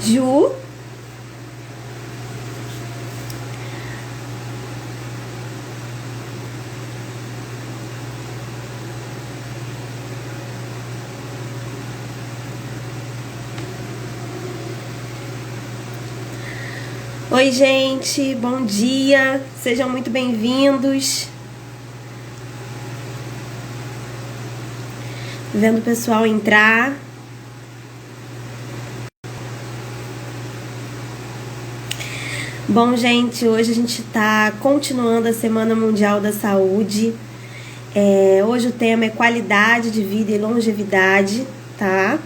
Ju. Oi, gente, bom dia, sejam muito bem-vindos. Vendo o pessoal entrar. Bom, gente, hoje a gente está continuando a Semana Mundial da Saúde. Hoje o tema é qualidade de vida e longevidade, tá?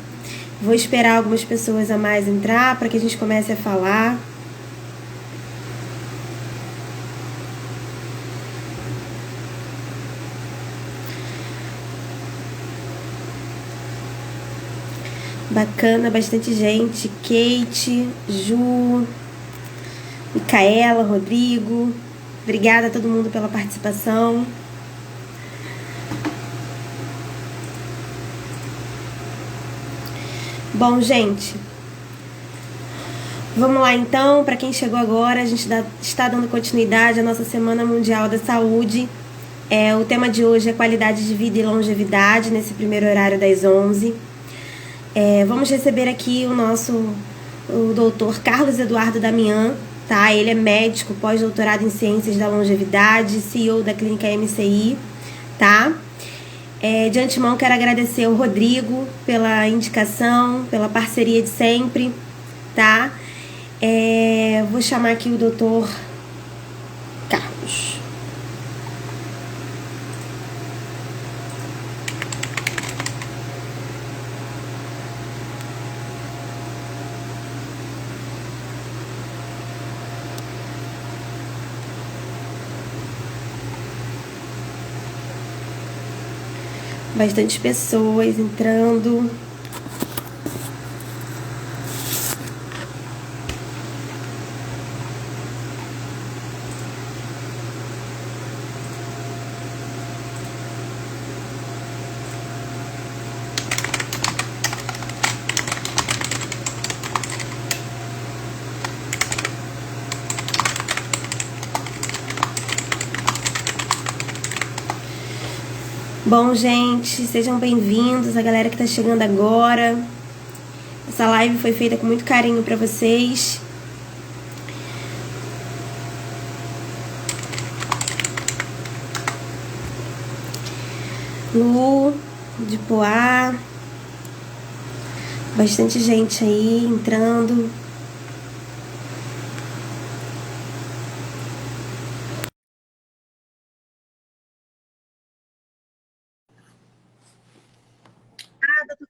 Vou esperar algumas pessoas a mais entrar para que a gente comece a falar. Bacana, bastante gente. Kate, Ju, Micaela, Rodrigo. Obrigada a todo mundo pela participação. Bom, gente, vamos lá então. Para quem chegou agora, a gente está dando continuidade à nossa Semana Mundial da Saúde. O tema de hoje é qualidade de vida e longevidade, nesse primeiro horário das 11. Vamos receber aqui o doutor Carlos Eduardo Damian, tá? Ele é médico, pós-doutorado em Ciências da Longevidade, CEO da Clínica MCI, tá? De antemão, quero agradecer ao Rodrigo pela indicação, pela parceria de sempre, tá? Vou chamar aqui o doutor Carlos. Bastante pessoas entrando. Bom, gente, sejam bem-vindos, a galera que tá chegando agora. Essa live foi feita com muito carinho para vocês. Lu, de Poá. Bastante gente aí entrando.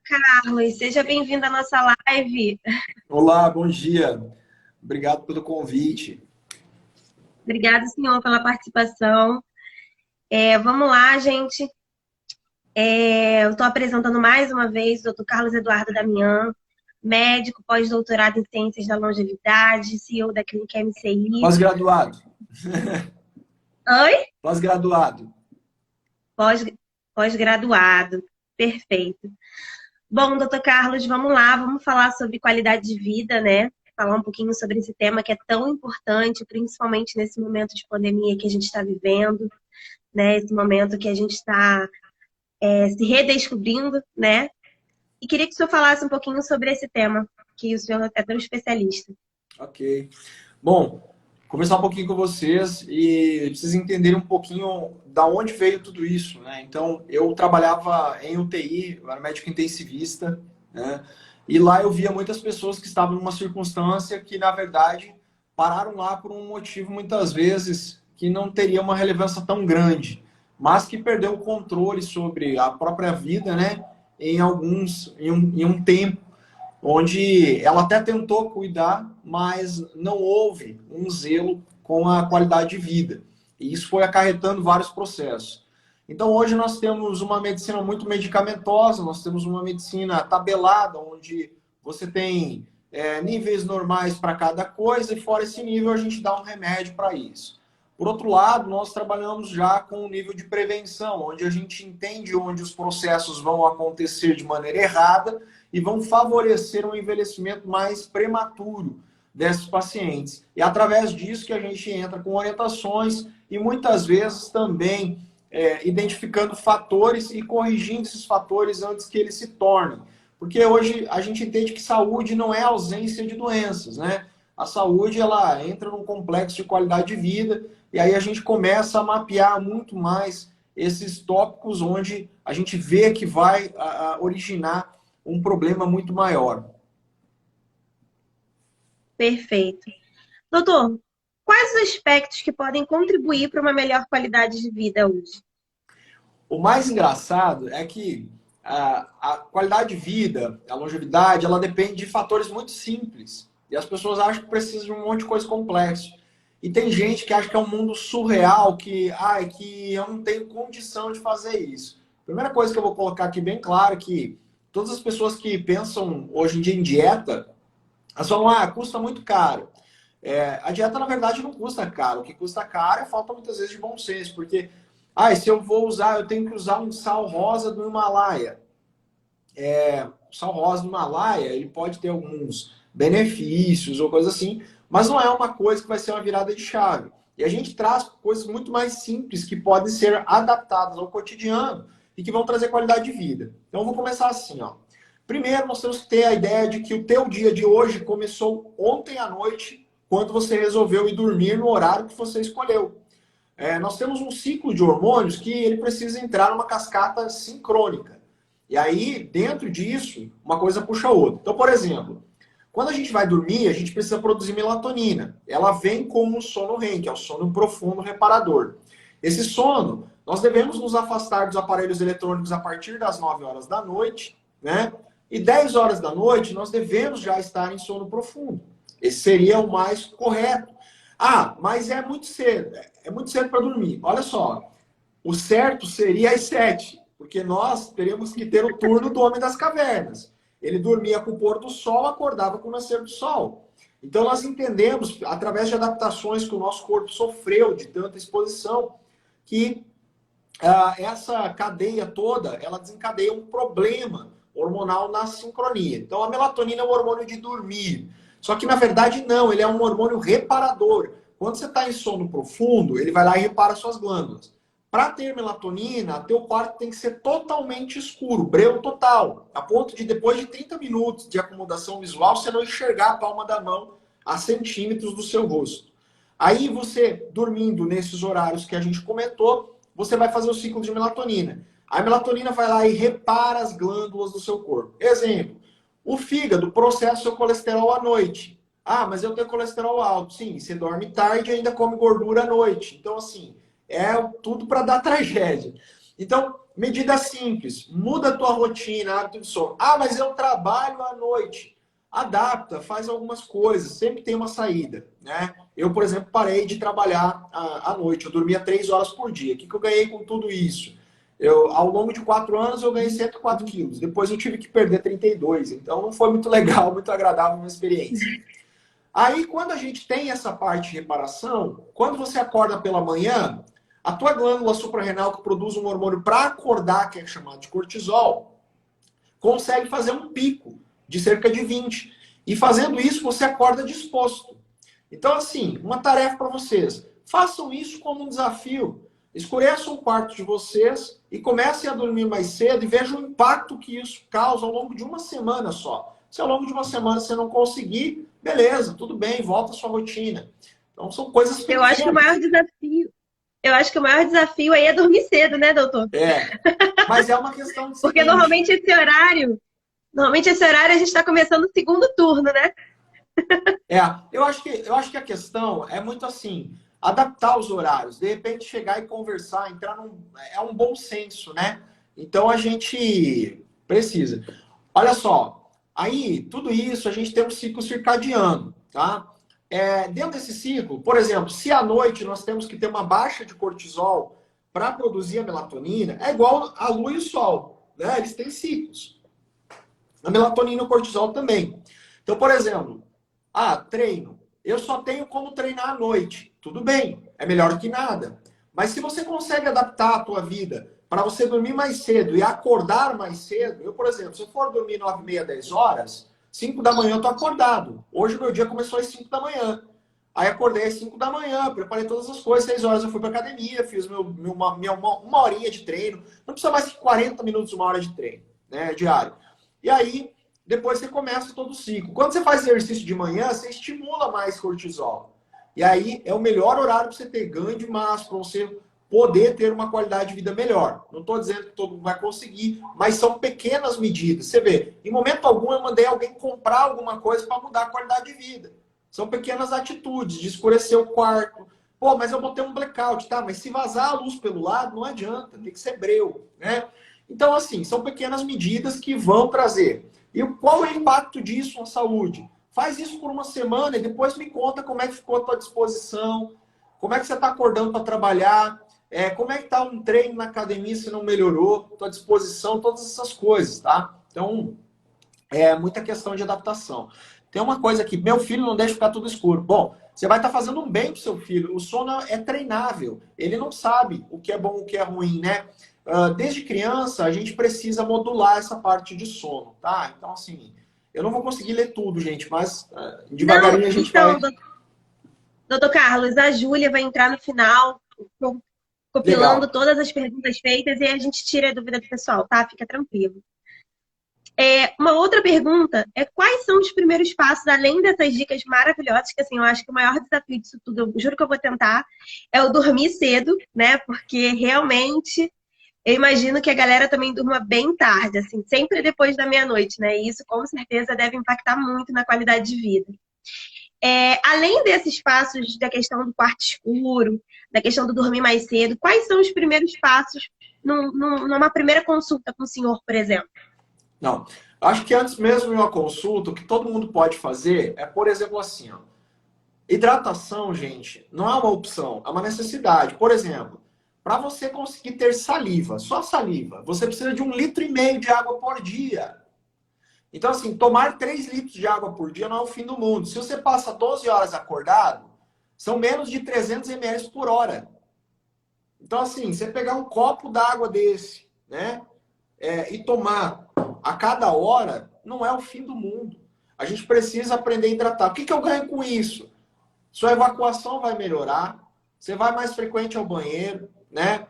Carlos, seja bem-vindo à nossa live. Olá, bom dia. Obrigado pelo convite. Obrigada, senhor, pela participação. Vamos lá, gente. Eu estou apresentando mais uma vez o Dr. Carlos Eduardo Damian, médico, pós-doutorado em Ciências da Longevidade, CEO da Clínica MCI. Pós-graduado. Oi? Pós-graduado. Pós-graduado. Perfeito. Bom, doutor Carlos, vamos lá, vamos falar sobre qualidade de vida, né? Falar um pouquinho sobre esse tema que é tão importante, principalmente nesse momento de pandemia que a gente está vivendo, né? Esse momento que a gente está se redescobrindo, né? E queria que o senhor falasse um pouquinho sobre esse tema, que o senhor é tão especialista. Ok. Bom, conversar um pouquinho com vocês e vocês entenderem um pouquinho da onde veio tudo isso, né? Então, eu trabalhava em UTI, eu era médico intensivista, né? E lá eu via muitas pessoas que estavam numa circunstância que, na verdade, pararam lá por um motivo, muitas vezes, que não teria uma relevância tão grande, mas que perdeu o controle sobre a própria vida, né? Em um tempo onde ela até tentou cuidar, mas não houve um zelo com a qualidade de vida. E isso foi acarretando vários processos. Então, hoje nós temos uma medicina muito medicamentosa, nós temos uma medicina tabelada, onde você tem níveis normais para cada coisa, e fora esse nível a gente dá um remédio para isso. Por outro lado, nós trabalhamos já com um nível de prevenção, onde a gente entende onde os processos vão acontecer de maneira errada e vão favorecer um envelhecimento mais prematuro desses pacientes. E através disso que a gente entra com orientações e muitas vezes também identificando fatores e corrigindo esses fatores antes que eles se tornem. Porque hoje a gente entende que saúde não é ausência de doenças, né? A saúde, ela entra num complexo de qualidade de vida e aí a gente começa a mapear muito mais esses tópicos onde a gente vê que vai originar um problema muito maior. Perfeito. Doutor, quais os aspectos que podem contribuir para uma melhor qualidade de vida hoje? O mais engraçado é que a qualidade de vida, a longevidade, ela depende de fatores muito simples. E as pessoas acham que precisa de um monte de coisa complexa. E tem gente que acha que é um mundo surreal, que eu não tenho condição de fazer isso. Primeira coisa que eu vou colocar aqui bem claro é que todas as pessoas que pensam hoje em dia em dieta, elas falam, custa muito caro. A dieta, na verdade, não custa caro. O que custa caro é falta muitas vezes de bom senso, porque se eu vou usar, eu tenho que usar um sal rosa do Himalaia. O sal rosa do Himalaia, ele pode ter alguns benefícios ou coisa assim, mas não é uma coisa que vai ser uma virada de chave. E a gente traz coisas muito mais simples que podem ser adaptadas ao cotidiano e que vão trazer qualidade de vida. Então, eu vou começar assim, ó. Primeiro, nós temos que ter a ideia de que o teu dia de hoje começou ontem à noite, quando você resolveu ir dormir no horário que você escolheu. Nós temos um ciclo de hormônios que ele precisa entrar numa cascata sincrônica. E aí, dentro disso, uma coisa puxa a outra. Então, por exemplo, quando a gente vai dormir, a gente precisa produzir melatonina. Ela vem como um sono REM, que é o sono profundo reparador. Esse sono, nós devemos nos afastar dos aparelhos eletrônicos a partir das 9 horas da noite, né? E 10 horas da noite, nós devemos já estar em sono profundo. Esse seria o mais correto. Mas é muito cedo. É muito cedo para dormir. Olha só, o certo seria às 7, porque nós teríamos que ter o turno do Homem das Cavernas. Ele dormia com o pôr do sol, acordava com o nascer do sol. Então nós entendemos, através de adaptações que o nosso corpo sofreu de tanta exposição, que essa cadeia toda, ela desencadeia um problema hormonal na sincronia. Então a melatonina é um hormônio de dormir. Só que na verdade não, ele é um hormônio reparador. Quando você está em sono profundo, ele vai lá e repara suas glândulas. Para ter melatonina, teu quarto tem que ser totalmente escuro, breu total, a ponto de depois de 30 minutos de acomodação visual, você não enxergar a palma da mão a centímetros do seu rosto. Aí você, dormindo nesses horários que a gente comentou, você vai fazer o ciclo de melatonina. A melatonina vai lá e repara as glândulas do seu corpo. Exemplo, o fígado processa o colesterol à noite. Mas eu tenho colesterol alto. Sim, você dorme tarde e ainda come gordura à noite. Então, assim, é tudo para dar tragédia. Então, medida simples. Muda a tua rotina, hábito de sono. Mas eu trabalho à noite. Adapta, faz algumas coisas. Sempre tem uma saída, né? Eu, por exemplo, parei de trabalhar à noite. Eu dormia 3 horas por dia. O que eu ganhei com tudo isso? Ao longo de 4 anos, eu ganhei 104 quilos. Depois eu tive que perder 32. Então, não foi muito legal, muito agradável uma experiência. Aí, quando a gente tem essa parte de reparação, quando você acorda pela manhã, a tua glândula suprarrenal, que produz um hormônio para acordar, que é chamado de cortisol, consegue fazer um pico de cerca de 20. E fazendo isso, você acorda disposto. Então, assim, uma tarefa para vocês. Façam isso como um desafio. Escureçam o quarto de vocês e comecem a dormir mais cedo e vejam o impacto que isso causa ao longo de uma semana só. Se ao longo de uma semana você não conseguir, beleza, tudo bem, volta à sua rotina. Então, são coisas pequenas. Eu acho que o maior desafio aí é dormir cedo, né, doutor? Mas é uma questão de Porque normalmente esse horário a gente está começando o segundo turno, né? Eu acho que a questão é muito assim, adaptar os horários, de repente chegar e conversar, é um bom senso, né? Então a gente precisa. Olha só, aí tudo isso a gente tem um ciclo circadiano, tá? Dentro desse ciclo, por exemplo, se à noite nós temos que ter uma baixa de cortisol para produzir a melatonina, é igual a lua e o sol, né? Eles têm ciclos. A melatonina e o cortisol também. Então, por exemplo, treino. Eu só tenho como treinar à noite. tudo bem, é melhor que nada. Mas se você consegue adaptar a tua vida para você dormir mais cedo e acordar mais cedo, eu, por exemplo, se eu for dormir 9h30, 10 horas, 5 da manhã eu tô acordado. Hoje meu dia começou às 5 da manhã. Aí acordei às 5 da manhã, preparei todas as coisas, 6 horas eu fui para academia, fiz uma horinha de treino. Não precisa mais que 40 minutos, uma hora de treino, né, diário. E aí, depois você começa todo o ciclo. Quando você faz exercício de manhã, você estimula mais cortisol. E aí é o melhor horário para você ter ganho de massa, para você poder ter uma qualidade de vida melhor. Não estou dizendo que todo mundo vai conseguir, mas são pequenas medidas. Você vê, em momento algum eu mandei alguém comprar alguma coisa para mudar a qualidade de vida. São pequenas atitudes, de escurecer o quarto. Pô, mas eu botei um blackout, tá? Mas se vazar a luz pelo lado, não adianta, tem que ser breu, né? Então, assim, são pequenas medidas que vão trazer. E qual é o impacto disso na saúde? Faz isso por uma semana e depois me conta como é que ficou a tua disposição, como é que você está acordando para trabalhar, como é que está um treino na academia se não melhorou, tua disposição, todas essas coisas, tá? Então, é muita questão de adaptação. Tem uma coisa aqui, meu filho não deixa ficar tudo escuro. Bom, você vai estar fazendo um bem pro seu filho. O sono é treinável. Ele não sabe o que é bom, o que é ruim, né? Desde criança, a gente precisa modular essa parte de sono, tá? Então, assim, eu não vou conseguir ler tudo, gente, mas Não, devagarinho a gente então, vai... doutor Carlos, a Júlia vai entrar no final, compilando Legal. todas as perguntas feitas e a gente tira a dúvida do pessoal, tá? Fica tranquilo. Uma outra pergunta é quais são os primeiros passos, além dessas dicas maravilhosas, que assim, eu acho que o maior desafio disso tudo, eu juro que eu vou tentar, é o dormir cedo, né? Porque realmente eu imagino que a galera também durma bem tarde, assim, sempre depois da meia-noite, né? E isso com certeza deve impactar muito na qualidade de vida. Além desses passos da questão do quarto escuro, da questão do dormir mais cedo, quais são os primeiros passos numa primeira consulta com o senhor, por exemplo? Não, acho que antes mesmo de uma consulta, o que todo mundo pode fazer é, por exemplo, assim, ó, hidratação, gente, não é uma opção, é uma necessidade. Por exemplo, para você conseguir ter saliva, só saliva, você precisa de 1,5 litro de água por dia. Então, assim, tomar 3 litros de água por dia não é o fim do mundo. Se você passa 12 horas acordado, são menos de 300 ml por hora. Então, assim, você pegar um copo d'água desse, né, e tomar a cada hora, não é o fim do mundo. A gente precisa aprender a hidratar. O que eu ganho com isso? Sua evacuação vai melhorar, você vai mais frequente ao banheiro, né?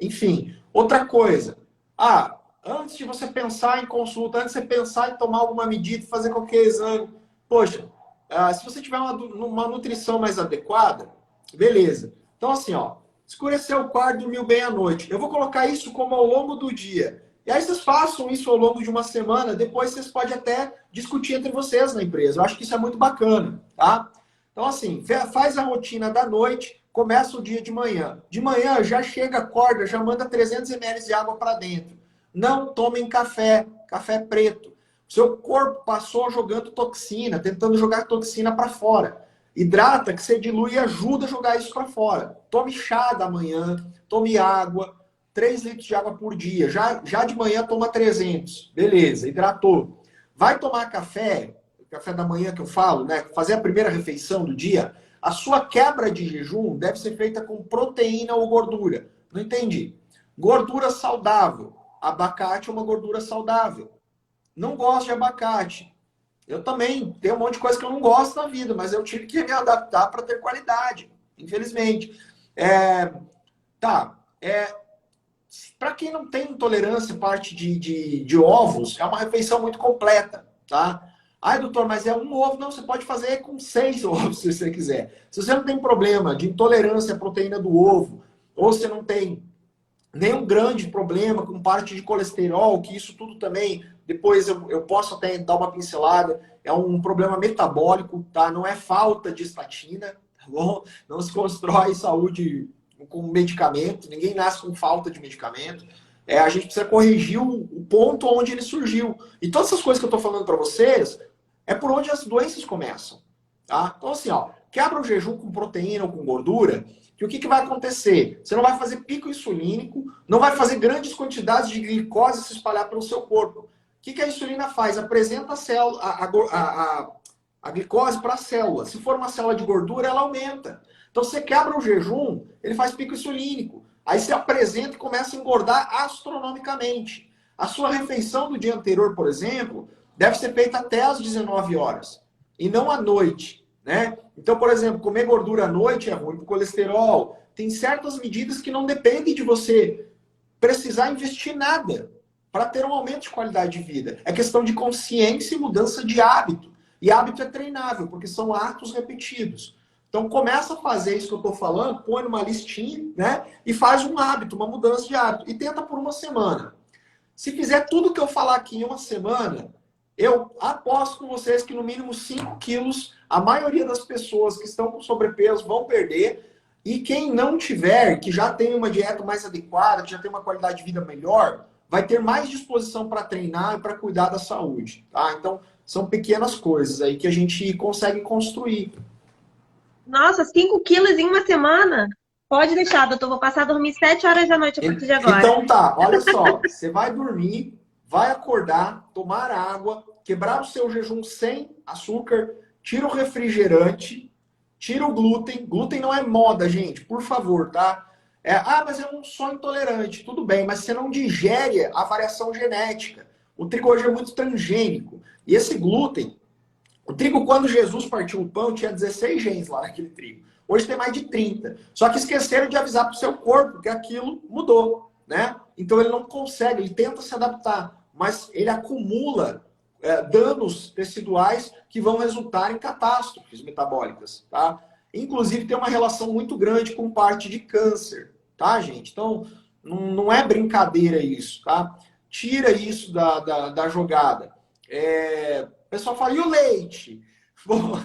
Enfim, outra coisa. Antes de você pensar em consulta, antes de você pensar em tomar alguma medida, fazer qualquer exame, poxa, se você tiver uma nutrição mais adequada, beleza. Então, assim, ó, escureceu o quarto, dormiu bem à noite. Eu vou colocar isso como ao longo do dia. E aí vocês façam isso ao longo de uma semana, depois vocês podem até discutir entre vocês na empresa. Eu acho que isso é muito bacana, tá? Então, assim, faz a rotina da noite, começa o dia de manhã. De manhã já chega, acorda, já manda 300 ml de água para dentro. Não tomem café, café preto. Seu corpo passou jogando toxina, tentando jogar toxina para fora. Hidrata, que você dilui e ajuda a jogar isso para fora. Tome chá da manhã, tome água, 3 litros de água por dia. Já de manhã toma 300. Beleza, hidratou. Vai tomar café, café da manhã que eu falo, né? Fazer a primeira refeição do dia. A sua quebra de jejum deve ser feita com proteína ou gordura. Não entendi. Gordura saudável. Abacate é uma gordura saudável. Não gosto de abacate. Eu também tenho um monte de coisa que eu não gosto na vida, mas eu tive que me adaptar para ter qualidade, infelizmente. Tá. Para quem não tem intolerância à parte de ovos, é uma refeição muito completa, tá? Ai, doutor, mas é um ovo. Não, você pode fazer com 6 ovos, se você quiser. Se você não tem problema de intolerância à proteína do ovo, ou você não tem nenhum grande problema com parte de colesterol, que isso tudo também, depois eu posso até dar uma pincelada, é um problema metabólico, tá? Não é falta de estatina, tá bom? Não se constrói saúde com medicamento, ninguém nasce com falta de medicamento. A gente precisa corrigir o ponto onde ele surgiu. E todas essas coisas que eu estou falando para vocês, é por onde as doenças começam, tá? Então, assim, ó, quebra o jejum com proteína ou com gordura, que o que vai acontecer? Você não vai fazer pico insulínico, não vai fazer grandes quantidades de glicose se espalhar pelo seu corpo. O que a insulina faz? Apresenta a glicose para a célula. Se for uma célula de gordura, ela aumenta. Então você quebra o jejum, ele faz pico insulínico. Aí você apresenta e começa a engordar astronomicamente. A sua refeição do dia anterior, por exemplo, deve ser feita até às 19 horas. E não à noite, né? Então, por exemplo, comer gordura à noite é ruim para o colesterol. Tem certas medidas que não dependem de você precisar investir nada para ter um aumento de qualidade de vida. É questão de consciência e mudança de hábito. E hábito é treinável, porque são atos repetidos. Então começa a fazer isso que eu estou falando, põe numa listinha, né? E faz um hábito, uma mudança de hábito. E tenta por uma semana. Se fizer tudo que eu falar aqui em uma semana, eu aposto com vocês que no mínimo 5 quilos, a maioria das pessoas que estão com sobrepeso vão perder. E quem não tiver, que já tem uma dieta mais adequada, que já tem uma qualidade de vida melhor, vai ter mais disposição para treinar e para cuidar da saúde. Tá? Então, são pequenas coisas aí que a gente consegue construir. Nossa, 5 quilos em uma semana? Pode deixar, doutor. Vou passar a dormir 7 horas da noite a partir de agora. Então tá, olha só. Você vai dormir, vai acordar, tomar água, quebrar o seu jejum sem açúcar, tira o refrigerante, tira o glúten. Glúten não é moda, gente, por favor, tá? Mas eu não sou intolerante. Tudo bem, mas você não digere a variação genética. O trigo hoje é muito transgênico. E esse glúten, o trigo, quando Jesus partiu o pão, tinha 16 genes lá naquele trigo. Hoje tem mais de 30. Só que esqueceram de avisar para o seu corpo que aquilo mudou, né? Então ele não consegue, ele tenta se adaptar, mas ele acumula danos teciduais que vão resultar em catástrofes metabólicas, tá? Inclusive tem uma relação muito grande com parte de câncer, tá, gente? Então não é brincadeira isso, tá? Tira isso da jogada. O pessoal fala, e o leite? Bom,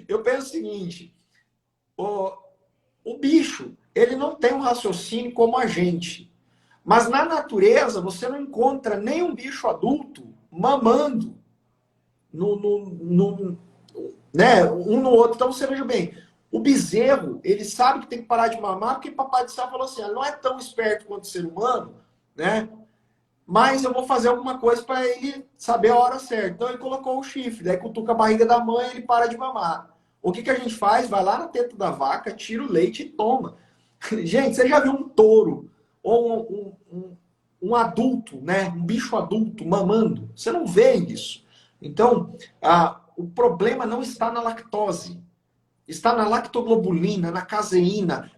eu penso o seguinte, o bicho, ele não tem um raciocínio como a gente. Mas na natureza, você não encontra nenhum bicho adulto mamando né, um no outro. Então você veja bem, o bezerro, ele sabe que tem que parar de mamar, porque papai do céu falou assim, ele não é tão esperto quanto o ser humano, né? Mas eu vou fazer alguma coisa para ele saber a hora certa. Então ele colocou o chifre, daí cutuca a barriga da mãe e ele para de mamar. O que a gente faz? Vai lá na teta da vaca, tira o leite e toma. Gente, você já viu um touro ou um adulto, né? Um bicho adulto mamando? Você não vê isso. Então, o problema não está na lactose. Está na lactoglobulina, na caseína,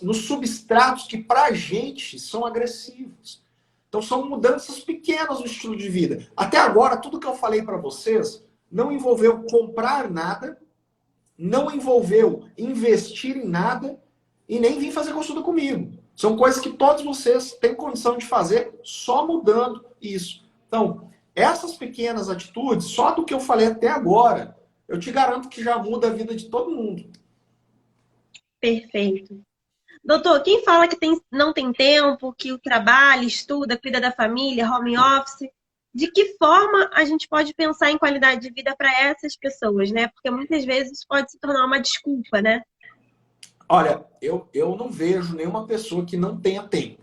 nos substratos que para a gente são agressivos. Então são mudanças pequenas no estilo de vida. Até agora, tudo que eu falei para vocês não envolveu comprar nada, não envolveu investir em nada e nem vir fazer consulta comigo. São coisas que todos vocês têm condição de fazer só mudando isso. Então, essas pequenas atitudes, só do que eu falei até agora, eu te garanto que já muda a vida de todo mundo. Perfeito. Doutor, quem fala que não tem tempo, que o trabalha, estuda, cuida da família, home office, de que forma a gente pode pensar em qualidade de vida para essas pessoas, né? Porque muitas vezes pode se tornar uma desculpa, né? Olha, eu não vejo nenhuma pessoa que não tenha tempo.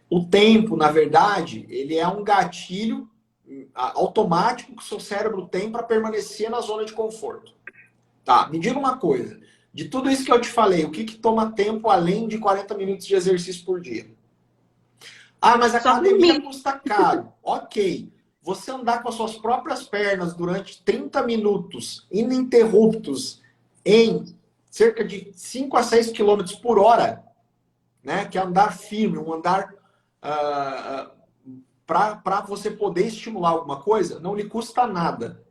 O tempo, na verdade, ele é um gatilho automático que o seu cérebro tem para permanecer na zona de conforto. Tá, me diga uma coisa. De tudo isso que eu te falei, o que toma tempo além de 40 minutos de exercício por dia? Mas a academia custa caro. Ok. Você andar com as suas próprias pernas durante 30 minutos, ininterruptos, em cerca de 5 a 6 quilômetros por hora, né? Que é andar firme, um andar para você poder estimular alguma coisa, não lhe custa nada.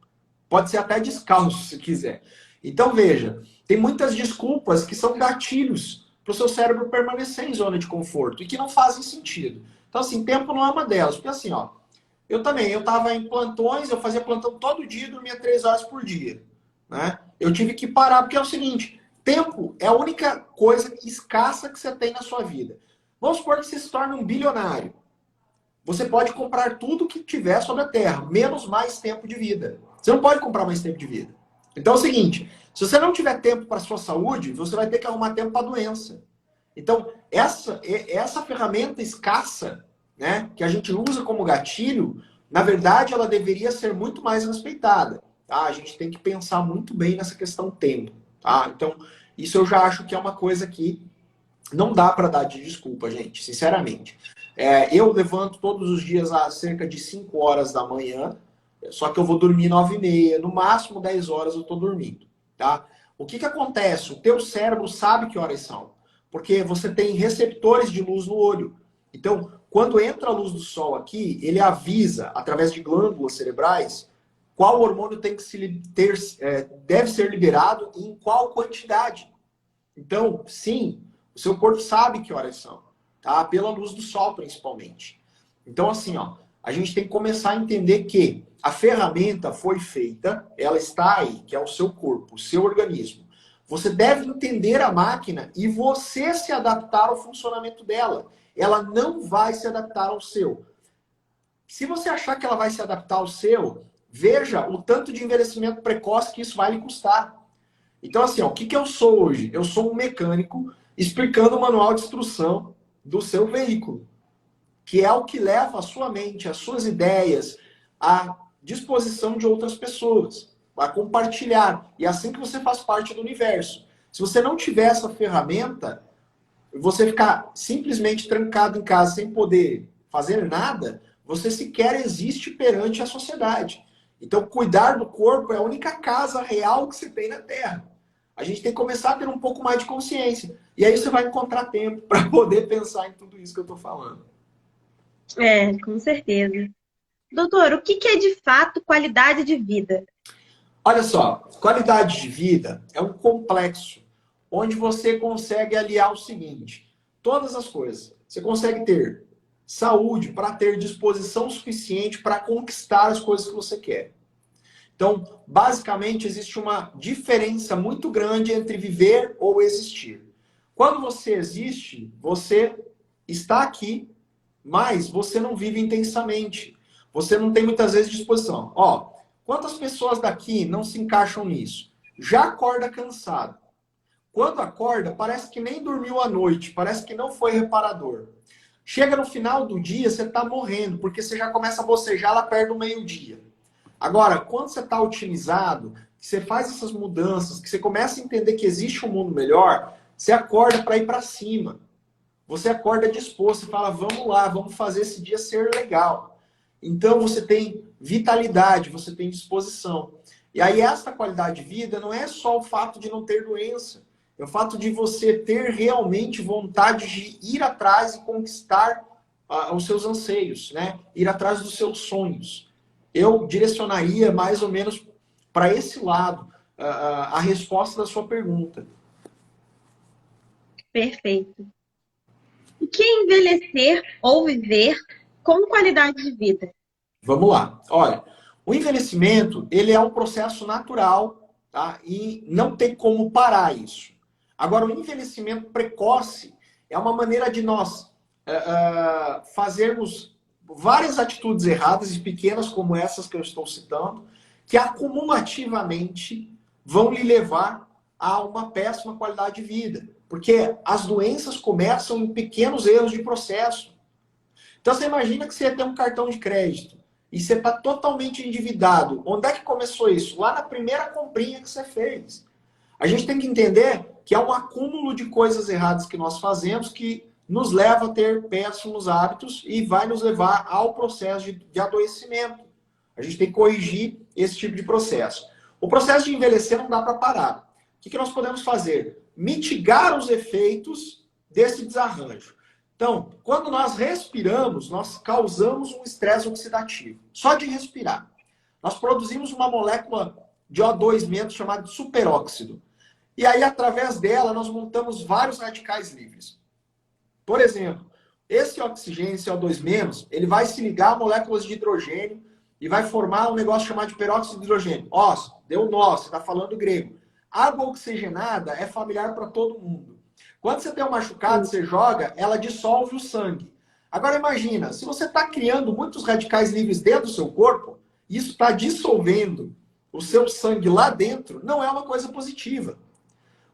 Pode ser até descalço, se quiser. Então, veja, tem muitas desculpas que são gatilhos para o seu cérebro permanecer em zona de conforto e que não fazem sentido. Então, assim, tempo não é uma delas. Porque assim, eu estava em plantões, eu fazia plantão todo dia e dormia 3 horas por dia. Né? Eu tive que parar, porque é o seguinte, tempo é a única coisa escassa que você tem na sua vida. Vamos supor que você se torne um bilionário. Você pode comprar tudo que tiver sobre a Terra, menos mais tempo de vida. Você não pode comprar mais tempo de vida. Então é o seguinte, se você não tiver tempo para a sua saúde, você vai ter que arrumar tempo para a doença. Então, essa ferramenta escassa, né, que a gente usa como gatilho, na verdade, ela deveria ser muito mais respeitada. Tá? A gente tem que pensar muito bem nessa questão tempo. Tá? Então, Isso eu já acho que é uma coisa que não dá para dar de desculpa, gente, sinceramente. Eu levanto todos os dias às cerca de 5 horas da manhã, só que eu vou dormir 9h30, no máximo 10 horas eu estou dormindo, tá? O que acontece? O teu cérebro sabe que horas são, porque você tem receptores de luz no olho. Então, quando entra a luz do sol aqui, ele avisa, através de glândulas cerebrais, qual hormônio deve ser liberado e em qual quantidade. Então, sim, o seu corpo sabe que horas são, tá? Pela luz do sol, principalmente. Então, assim, ó, a gente tem que começar a entender que a ferramenta foi feita, ela está aí, que é o seu corpo, o seu organismo. Você deve entender a máquina e você se adaptar ao funcionamento dela. Ela não vai se adaptar ao seu. Se você achar que ela vai se adaptar ao seu, veja o tanto de envelhecimento precoce que isso vai lhe custar. Então, assim, ó, o que eu sou hoje? Eu sou um mecânico explicando o manual de instrução do seu veículo, que é o que leva a sua mente, as suas ideias à disposição de outras pessoas, a compartilhar. E é assim que você faz parte do universo. Se você não tiver essa ferramenta, você ficar simplesmente trancado em casa sem poder fazer nada, você sequer existe perante a sociedade. Então, cuidar do corpo é a única casa real que você tem na Terra. A gente tem que começar a ter um pouco mais de consciência. E aí você vai encontrar tempo para poder pensar em tudo isso que eu estou falando. Com certeza. Doutor, o que é de fato qualidade de vida? Olha só, qualidade de vida é um complexo onde você consegue aliar o seguinte: todas as coisas. Você consegue ter saúde para ter disposição suficiente para conquistar as coisas que você quer. Então, basicamente, existe uma diferença muito grande entre viver ou existir. Quando você existe, você está aqui, mas você não vive intensamente. Você não tem muitas vezes disposição. Ó, quantas pessoas daqui não se encaixam nisso? Já acorda cansado. Quando acorda, parece que nem dormiu à noite, parece que não foi reparador. Chega no final do dia, você está morrendo, porque você já começa a bocejar lá perto do meio-dia. Agora, quando você está otimizado, que você faz essas mudanças, que você começa a entender que existe um mundo melhor, você acorda para ir para cima. Você acorda disposto e fala, vamos lá, vamos fazer esse dia ser legal. Então você tem vitalidade, você tem disposição. E aí essa qualidade de vida não é só o fato de não ter doença, é o fato de você ter realmente vontade de ir atrás e conquistar os seus anseios, né? Ir atrás dos seus sonhos. Eu direcionaria mais ou menos para esse lado a resposta da sua pergunta. Perfeito. O que é envelhecer ou viver com qualidade de vida? Vamos lá. Olha, o envelhecimento, ele é um processo natural, tá? E não tem como parar isso. Agora, o envelhecimento precoce é uma maneira de nós fazermos várias atitudes erradas e pequenas, como essas que eu estou citando, que acumulativamente vão lhe levar a uma péssima qualidade de vida. Porque as doenças começam em pequenos erros de processo. Então você imagina que você tem um cartão de crédito e você está totalmente endividado. Onde é que começou isso? Lá na primeira comprinha que você fez. A gente tem que entender que é um acúmulo de coisas erradas que nós fazemos que nos leva a ter péssimos hábitos e vai nos levar ao processo de adoecimento. A gente tem que corrigir esse tipo de processo. O processo de envelhecer não dá para parar. O que nós podemos fazer? Mitigar os efeitos desse desarranjo. Então, quando nós respiramos, nós causamos um estresse oxidativo. Só de respirar. Nós produzimos uma molécula de O2- chamada de superóxido. E aí, através dela, nós montamos vários radicais livres. Por exemplo, esse oxigênio, esse O2-, ele vai se ligar a moléculas de hidrogênio e vai formar um negócio chamado de peróxido de hidrogênio. Ó, deu nó, você está falando grego. Água oxigenada é familiar para todo mundo. Quando você tem um machucado, você joga, ela dissolve o sangue. Agora imagina, se você está criando muitos radicais livres dentro do seu corpo, isso está dissolvendo o seu sangue lá dentro, não é uma coisa positiva.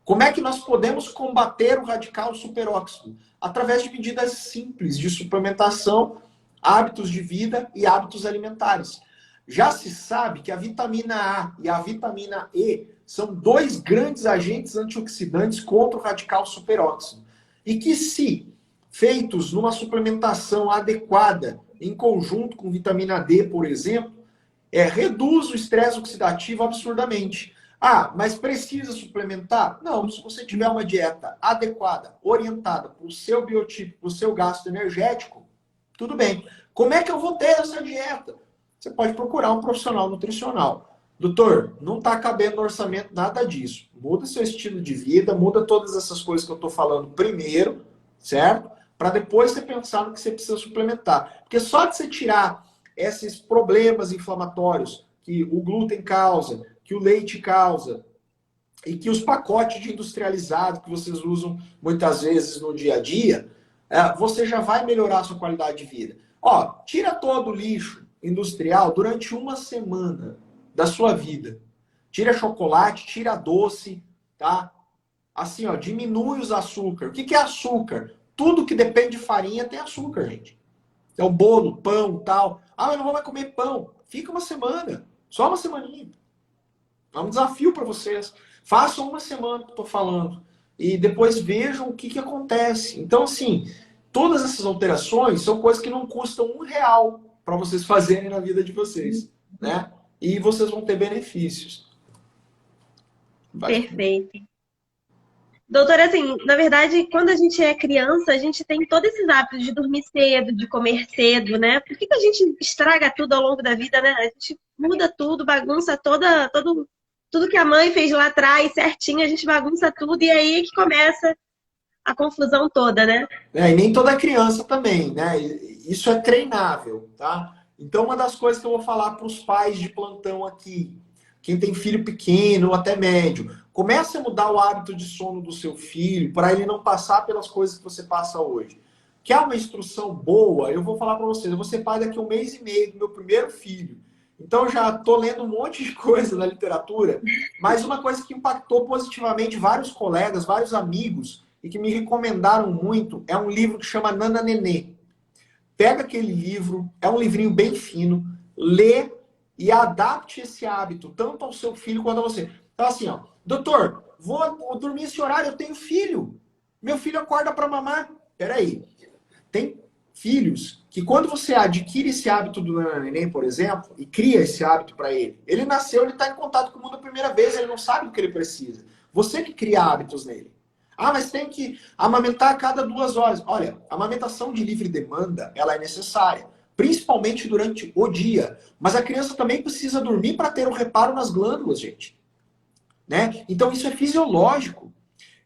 Como é que nós podemos combater o radical superóxido? Através de medidas simples de suplementação, hábitos de vida e hábitos alimentares. Já se sabe que a vitamina A e a vitamina E são dois grandes agentes antioxidantes contra o radical superóxido. E que se feitos numa suplementação adequada, em conjunto com vitamina D, por exemplo, reduz o estresse oxidativo absurdamente. Ah, mas precisa suplementar? Não, se você tiver uma dieta adequada, orientada para o seu biotipo, para o seu gasto energético, tudo bem. Como é que eu vou ter essa dieta? Você pode procurar um profissional nutricional. Doutor, não está cabendo no orçamento nada disso. Muda seu estilo de vida, muda todas essas coisas que eu estou falando primeiro, certo? Para depois você pensar no que você precisa suplementar. Porque só de você tirar esses problemas inflamatórios que o glúten causa, que o leite causa, e que os pacotes de industrializado que vocês usam muitas vezes no dia a dia, você já vai melhorar a sua qualidade de vida. Ó, tira todo o lixo industrial durante uma semana da sua vida. Tira chocolate, tira doce, tá? Assim, ó, diminui os açúcar. O que é açúcar? Tudo que depende de farinha tem açúcar, gente. É o bolo, pão, tal. Ah, eu não vou mais comer pão. Fica uma semana. Só uma semaninha. É um desafio para vocês. Façam uma semana que eu tô falando. E depois vejam o que acontece. Então, assim, todas essas alterações são coisas que não custam R$ 1 para vocês fazerem na vida de vocês, né? E vocês vão ter benefícios. Perfeito. Doutora, assim, na verdade, quando a gente é criança, a gente tem todos esses hábitos de dormir cedo, de comer cedo, né? Por que a gente estraga tudo ao longo da vida, né? A gente muda tudo, bagunça tudo que a mãe fez lá atrás, certinho, a gente bagunça tudo e aí que começa a confusão toda, né? E nem toda criança também, né? Isso é treinável, tá? Então, uma das coisas que eu vou falar para os pais de plantão aqui, quem tem filho pequeno ou até médio, comece a mudar o hábito de sono do seu filho para ele não passar pelas coisas que você passa hoje. Quer uma instrução boa? Eu vou falar para vocês. Eu vou ser pai daqui a 1 mês e meio do meu primeiro filho. Então, já estou lendo um monte de coisa na literatura, mas uma coisa que impactou positivamente vários colegas, vários amigos, e que me recomendaram muito, é um livro que chama Nana Nenê. Pega aquele livro, é um livrinho bem fino, lê e adapte esse hábito, tanto ao seu filho quanto a você. Então, assim, ó, doutor, vou dormir esse horário, eu tenho filho. Meu filho acorda para mamar. Peraí, tem filhos que quando você adquire esse hábito do Nana Neném, por exemplo, e cria esse hábito para ele, ele nasceu, ele está em contato com o mundo a primeira vez, ele não sabe o que ele precisa. Você que cria hábitos nele. Ah, mas tem que amamentar a cada 2 horas. Olha, a amamentação de livre demanda, ela é necessária, principalmente durante o dia. Mas a criança também precisa dormir para ter o reparo nas glândulas, gente. Né? Então isso é fisiológico.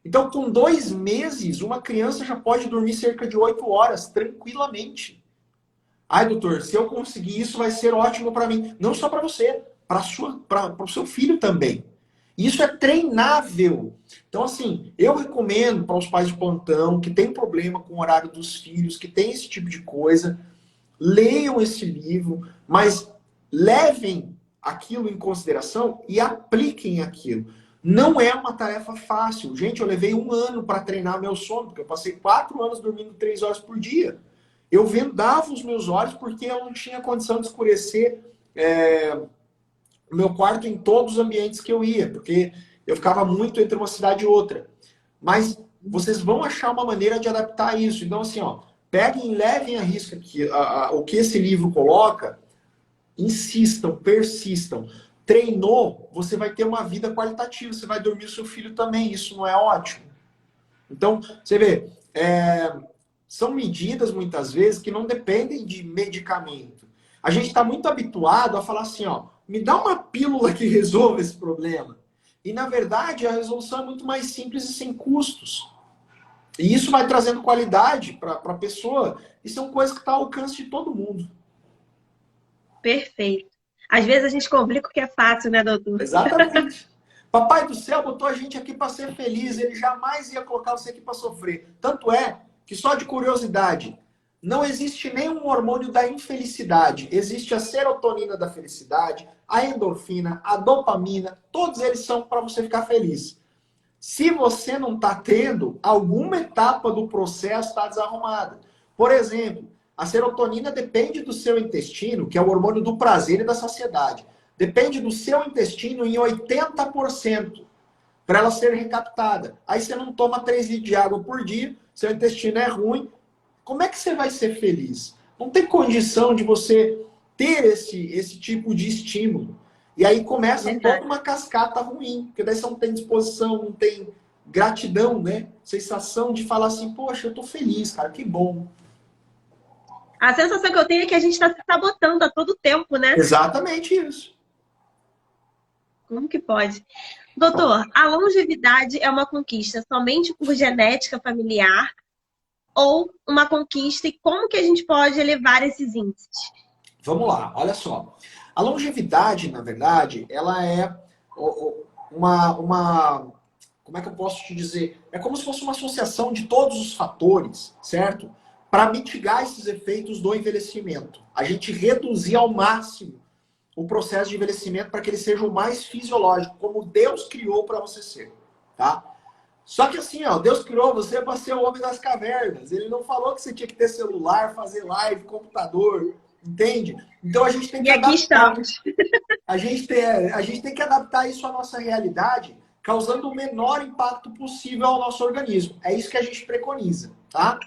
Então, com 2 meses, uma criança já pode dormir cerca de 8 horas, tranquilamente. Ai, doutor, se eu conseguir isso, vai ser ótimo para mim. Não só para você, para o seu filho também. Isso é treinável. Então, assim, eu recomendo para os pais de plantão que tem problema com o horário dos filhos, que tem esse tipo de coisa, leiam esse livro, mas levem aquilo em consideração e apliquem aquilo. Não é uma tarefa fácil. Gente, eu levei 1 ano para treinar meu sono, porque eu passei 4 anos dormindo 3 horas por dia. Eu vendava os meus olhos porque eu não tinha condição de escurecer o meu quarto em todos os ambientes que eu ia, porque eu ficava muito entre uma cidade e outra. Mas vocês vão achar uma maneira de adaptar isso. Então, assim, ó, peguem e levem a risca o que esse livro coloca, insistam, persistam. Treinou, você vai ter uma vida qualitativa, você vai dormir o seu filho também, isso não é ótimo? Então, você vê, são medidas, muitas vezes, que não dependem de medicamento. A gente está muito habituado a falar assim, ó, me dá uma pílula que resolva esse problema. E, na verdade, a resolução é muito mais simples e sem custos. E isso vai trazendo qualidade para a pessoa, e são coisas que estão ao alcance de todo mundo. Perfeito. Às vezes a gente complica o que é fácil, né, doutor? Exatamente. Papai do céu botou a gente aqui para ser feliz, ele jamais ia colocar você aqui para sofrer. Tanto é que, só de curiosidade, não existe nenhum hormônio da infelicidade. Existe a serotonina da felicidade, a endorfina, a dopamina, todos eles são para você ficar feliz. Se você não está tendo, alguma etapa do processo está desarrumada. Por exemplo, A serotonina depende do seu intestino, que é o hormônio do prazer e da saciedade. Depende do seu intestino em 80% para ela ser recaptada. Aí você não toma 3 litros de água por dia, seu intestino é ruim. Como é que você vai ser feliz? Não tem condição de você ter esse tipo de estímulo. E aí começa toda uma cascata ruim, porque daí você não tem disposição, não tem gratidão, né? Sensação de falar assim, poxa, eu tô feliz, cara, que bom. A sensação que eu tenho é que a gente está se sabotando a todo tempo, né? Exatamente isso. Como que pode? Doutor, a longevidade é uma conquista somente por genética familiar ou uma conquista e como que a gente pode elevar esses índices? Vamos lá, olha só. A longevidade, na verdade, ela é como é que eu posso te dizer? É como se fosse uma associação de todos os fatores, certo? Para mitigar esses efeitos do envelhecimento. A gente reduzir ao máximo o processo de envelhecimento para que ele seja o mais fisiológico, como Deus criou para você ser, tá? Só que assim, ó, Deus criou você para ser o homem das cavernas. Ele não falou que você tinha que ter celular, fazer live, computador, entende? Então a gente tem que adaptar. Aqui estamos. A gente tem que adaptar isso à nossa realidade, causando o menor impacto possível ao nosso organismo. É isso que a gente preconiza, tá?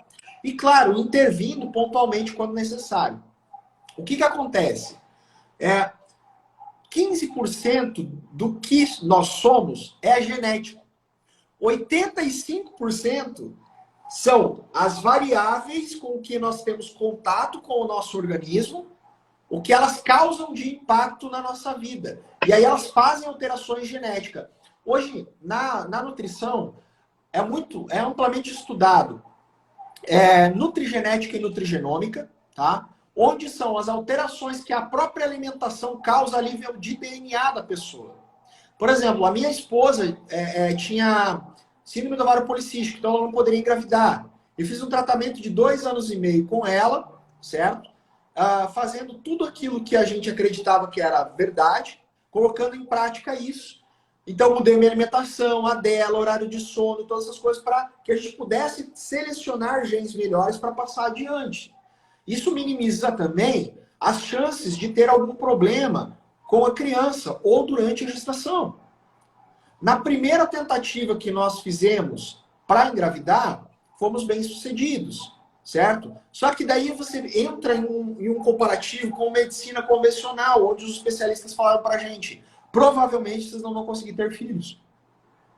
E claro, intervindo pontualmente quando necessário. O que acontece? 15% do que nós somos é genético. 85% são as variáveis com que nós temos contato com o nosso organismo, o que elas causam de impacto na nossa vida. E aí elas fazem alterações genéticas. Hoje, na nutrição, é amplamente estudado nutrigenética e nutrigenômica, tá? Onde são as alterações que a própria alimentação causa a nível de DNA da pessoa. Por exemplo, a minha esposa tinha síndrome do ovário policístico, então ela não poderia engravidar. Eu fiz um tratamento de 2 anos e meio com ela, certo? Fazendo tudo aquilo que a gente acreditava que era verdade, colocando em prática isso. Então, mudei minha alimentação, a dela, horário de sono, todas essas coisas, para que a gente pudesse selecionar genes melhores para passar adiante. Isso minimiza também as chances de ter algum problema com a criança ou durante a gestação. Na primeira tentativa que nós fizemos para engravidar, fomos bem-sucedidos, certo? Só que daí você entra em um comparativo com medicina convencional, onde os especialistas falaram para a gente, provavelmente vocês não vão conseguir ter filhos.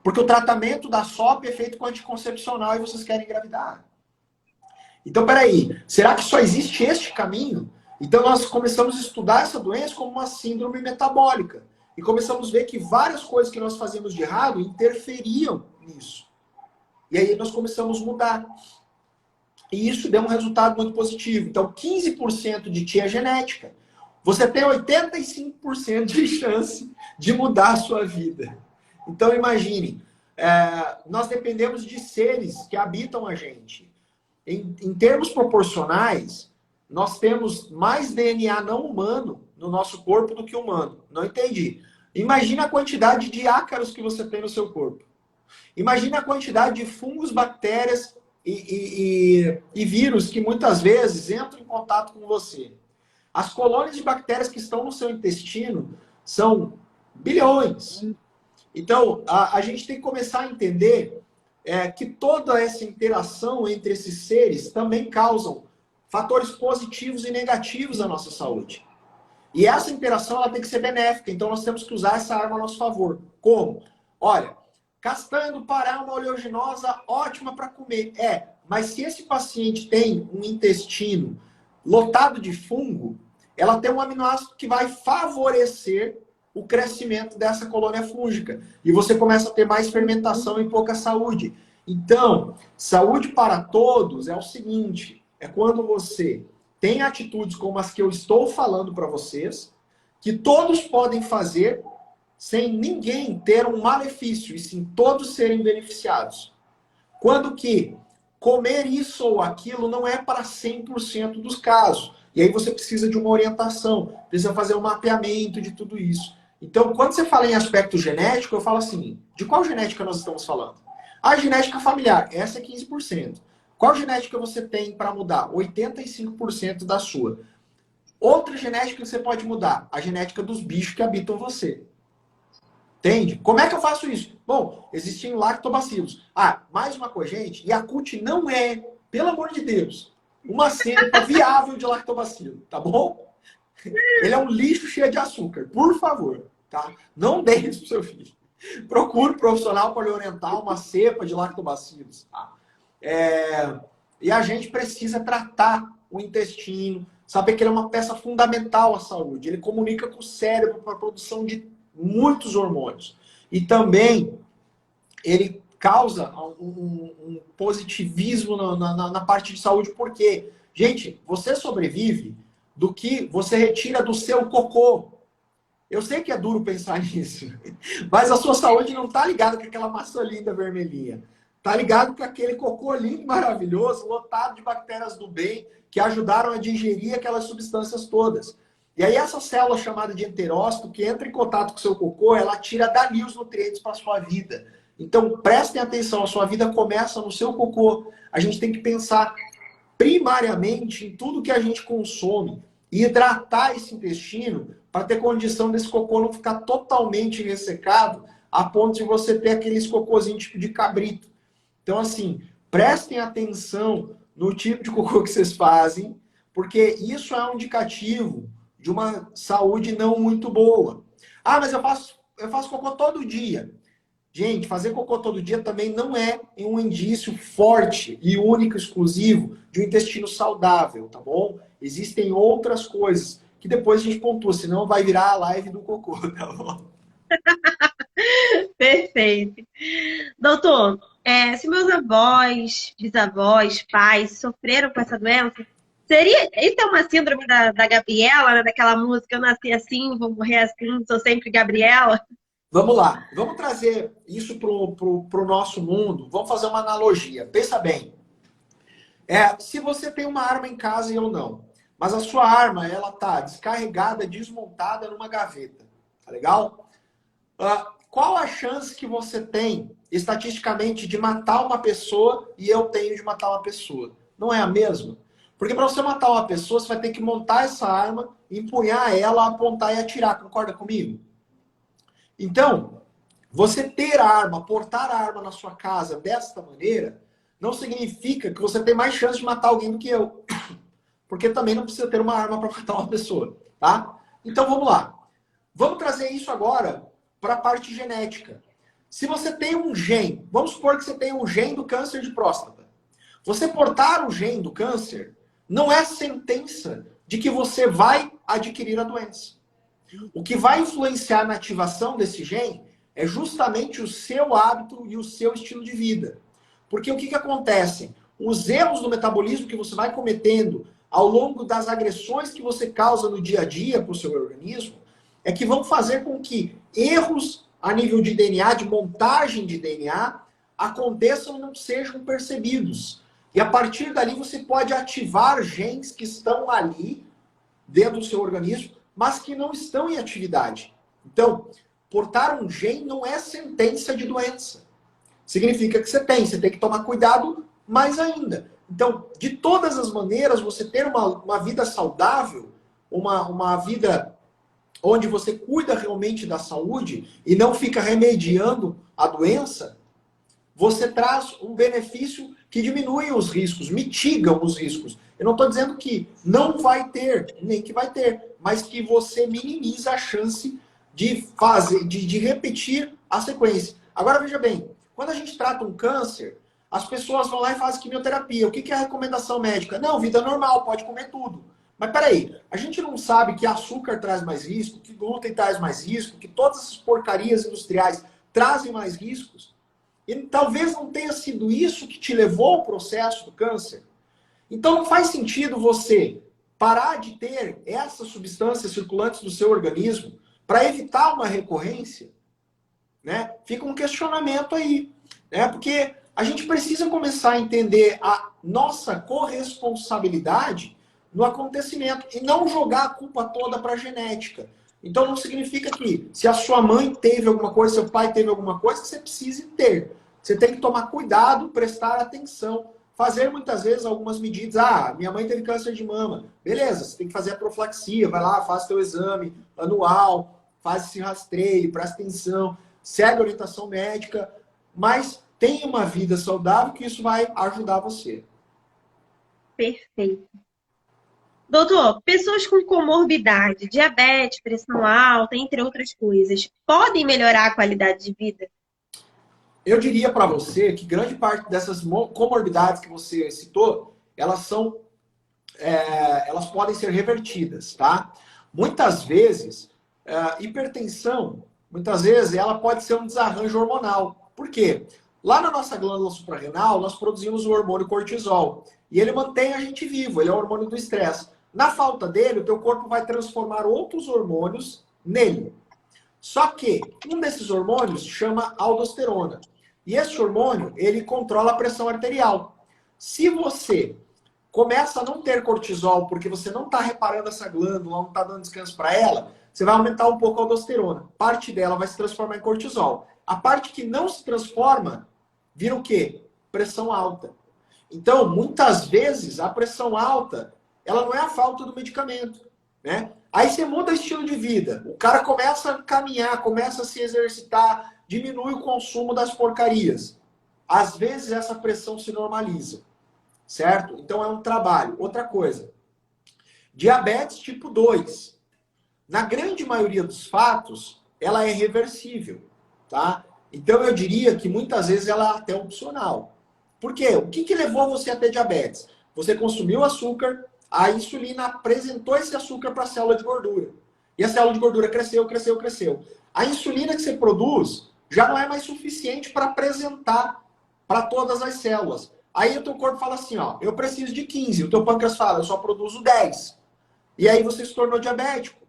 Porque o tratamento da SOP é feito com anticoncepcional e vocês querem engravidar. Então, peraí, será que só existe este caminho? Então, nós começamos a estudar essa doença como uma síndrome metabólica. E começamos a ver que várias coisas que nós fazíamos de errado interferiam nisso. E aí nós começamos a mudar. E isso deu um resultado muito positivo. Então, 15% de ti é genética. Você tem 85% de chance de mudar a sua vida. Então, imagine, nós dependemos de seres que habitam a gente. Em termos proporcionais, nós temos mais DNA não humano no nosso corpo do que humano. Não entendi. Imagina a quantidade de ácaros que você tem no seu corpo. Imagina a quantidade de fungos, bactérias e vírus que muitas vezes entram em contato com você. As colônias de bactérias que estão no seu intestino são bilhões. Então, a gente tem que começar a entender que toda essa interação entre esses seres também causam fatores positivos e negativos à nossa saúde. E essa interação ela tem que ser benéfica, então nós temos que usar essa arma a nosso favor. Como? Olha, castanha do Pará é uma oleaginosa ótima para comer. Mas se esse paciente tem um intestino lotado de fungo, ela tem um aminoácido que vai favorecer o crescimento dessa colônia fúngica. E você começa a ter mais fermentação e pouca saúde. Então, saúde para todos é o seguinte, é quando você tem atitudes como as que eu estou falando para vocês, que todos podem fazer sem ninguém ter um malefício, e sim todos serem beneficiados. Quando que comer isso ou aquilo não é para 100% dos casos. E aí você precisa de uma orientação, precisa fazer um mapeamento de tudo isso. Então, quando você fala em aspecto genético, eu falo assim, de qual genética nós estamos falando? A genética familiar, essa é 15%. Qual genética você tem para mudar? 85% da sua. Outra genética que você pode mudar, a genética dos bichos que habitam você. Entende? Como é que eu faço isso? Bom, existem lactobacilos. Ah, mais uma coisa, gente, Yakult não é, pelo amor de Deus, uma cepa viável de lactobacilo, tá bom? Ele é um lixo cheio de açúcar, por favor, tá? Não dê isso pro seu filho. Procure um profissional para lhe orientar uma cepa de lactobacilos, tá? E a gente precisa tratar o intestino, saber que ele é uma peça fundamental à saúde. Ele comunica com o cérebro para a produção de muitos hormônios. E também ele causa um positivismo na parte de saúde, porque, gente, você sobrevive do que você retira do seu cocô. Eu sei que é duro pensar nisso, mas a sua saúde não está ligada com aquela maçã linda vermelhinha. Está ligado com aquele cocô lindo, maravilhoso, lotado de bactérias do bem, que ajudaram a digerir aquelas substâncias todas. E aí essa célula chamada de enterócito, que entra em contato com o seu cocô, ela tira dali os nutrientes para a sua vida. Então prestem atenção, a sua vida começa no seu cocô. A gente tem que pensar primariamente em tudo que a gente consome e hidratar esse intestino para ter condição desse cocô não ficar totalmente ressecado a ponto de você ter aqueles cocôzinhos tipo de cabrito. Então, assim, prestem atenção no tipo de cocô que vocês fazem, porque isso é um indicativo de uma saúde não muito boa. Ah, mas eu faço cocô todo dia. Gente, fazer cocô todo dia também não é um indício forte e único, exclusivo de um intestino saudável, tá bom? Existem outras coisas que depois a gente pontua, senão vai virar a live do cocô, tá bom? Perfeito. Doutor, se meus avós, bisavós, pais sofreram com essa doença, isso é uma síndrome da Gabriela, né? Daquela música, eu nasci assim, vou morrer assim, sou sempre Gabriela? Vamos lá, vamos trazer isso pro nosso mundo, vamos fazer uma analogia. Pensa bem, se você tem uma arma em casa e eu não, mas a sua arma, ela tá descarregada, desmontada numa gaveta, tá legal? Qual a chance que você tem, estatisticamente, de matar uma pessoa e eu tenho de matar uma pessoa? Não é a mesma? Porque para você matar uma pessoa, você vai ter que montar essa arma, empunhar ela, apontar e atirar. Concorda comigo? Então, você ter a arma, portar a arma na sua casa desta maneira, não significa que você tem mais chance de matar alguém do que eu. Porque também não precisa ter uma arma para matar uma pessoa, tá? Então, vamos lá. Vamos trazer isso agora para a parte genética. Se você tem um gene, vamos supor que você tem um gene do câncer de próstata. Você portar o gene do câncer não é sentença de que você vai adquirir a doença. O que vai influenciar na ativação desse gene é justamente o seu hábito e o seu estilo de vida. Porque o que acontece? Os erros do metabolismo que você vai cometendo ao longo das agressões que você causa no dia a dia para o seu organismo é que vão fazer com que erros a nível de DNA, de montagem de DNA, aconteçam e não sejam percebidos. E a partir dali você pode ativar genes que estão ali dentro do seu organismo, mas que não estão em atividade. Então, portar um gene não é sentença de doença. Significa que você tem que tomar cuidado mais ainda. Então, de todas as maneiras, você ter uma vida saudável, uma vida onde você cuida realmente da saúde e não fica remediando a doença, você traz um benefício que diminui os riscos, mitigam os riscos. Eu não estou dizendo que não vai ter, nem que vai ter, mas que você minimiza a chance de fazer, de repetir a sequência. Agora, veja bem, quando a gente trata um câncer, as pessoas vão lá e fazem quimioterapia. O que é a recomendação médica? Não, vida normal, pode comer tudo. Mas peraí, a gente não sabe que açúcar traz mais risco, que glúten traz mais risco, que todas essas porcarias industriais trazem mais riscos? E talvez não tenha sido isso que te levou ao processo do câncer. Então não faz sentido você parar de ter essas substâncias circulantes no seu organismo para evitar uma recorrência, né? Fica um questionamento aí, né? Porque a gente precisa começar a entender a nossa corresponsabilidade no acontecimento e não jogar a culpa toda para a genética. Então não significa que se a sua mãe teve alguma coisa, seu pai teve alguma coisa, que você precise ter. Você tem que tomar cuidado, prestar atenção, fazer muitas vezes algumas medidas. Ah, minha mãe teve câncer de mama. Beleza, você tem que fazer a profilaxia, vai lá, faz teu exame anual, faz esse rastreio, presta atenção, segue a orientação médica, mas tenha uma vida saudável que isso vai ajudar você. Perfeito. Doutor, pessoas com comorbidade, diabetes, pressão alta, entre outras coisas, podem melhorar a qualidade de vida? Eu diria para você que grande parte dessas comorbidades que você citou, elas podem ser revertidas, tá? Muitas vezes, hipertensão, muitas vezes ela pode ser um desarranjo hormonal. Por quê? Lá na nossa glândula suprarrenal, nós produzimos o hormônio cortisol. E ele mantém a gente vivo, ele é o hormônio do estresse. Na falta dele, o teu corpo vai transformar outros hormônios nele. Só que um desses hormônios chama aldosterona. E esse hormônio, ele controla a pressão arterial. Se você começa a não ter cortisol porque você não está reparando essa glândula, não está dando descanso para ela, você vai aumentar um pouco a aldosterona. Parte dela vai se transformar em cortisol. A parte que não se transforma, vira o quê? Pressão alta. Então, muitas vezes, a pressão alta, ela não é a falta do medicamento, né? Aí você muda o estilo de vida. O cara começa a caminhar, começa a se exercitar, diminui o consumo das porcarias. Às vezes, essa pressão se normaliza, certo? Então, é um trabalho. Outra coisa, diabetes tipo 2. Na grande maioria dos fatos, ela é reversível, tá? Então, eu diria que muitas vezes ela é até opcional. Por quê? O que levou você a ter diabetes? Você consumiu açúcar, a insulina apresentou esse açúcar para a célula de gordura. E a célula de gordura cresceu, cresceu, cresceu. A insulina que você produz já não é mais suficiente para apresentar para todas as células. Aí o teu corpo fala assim, ó, eu preciso de 15. O teu pâncreas fala, eu só produzo 10. E aí você se tornou diabético.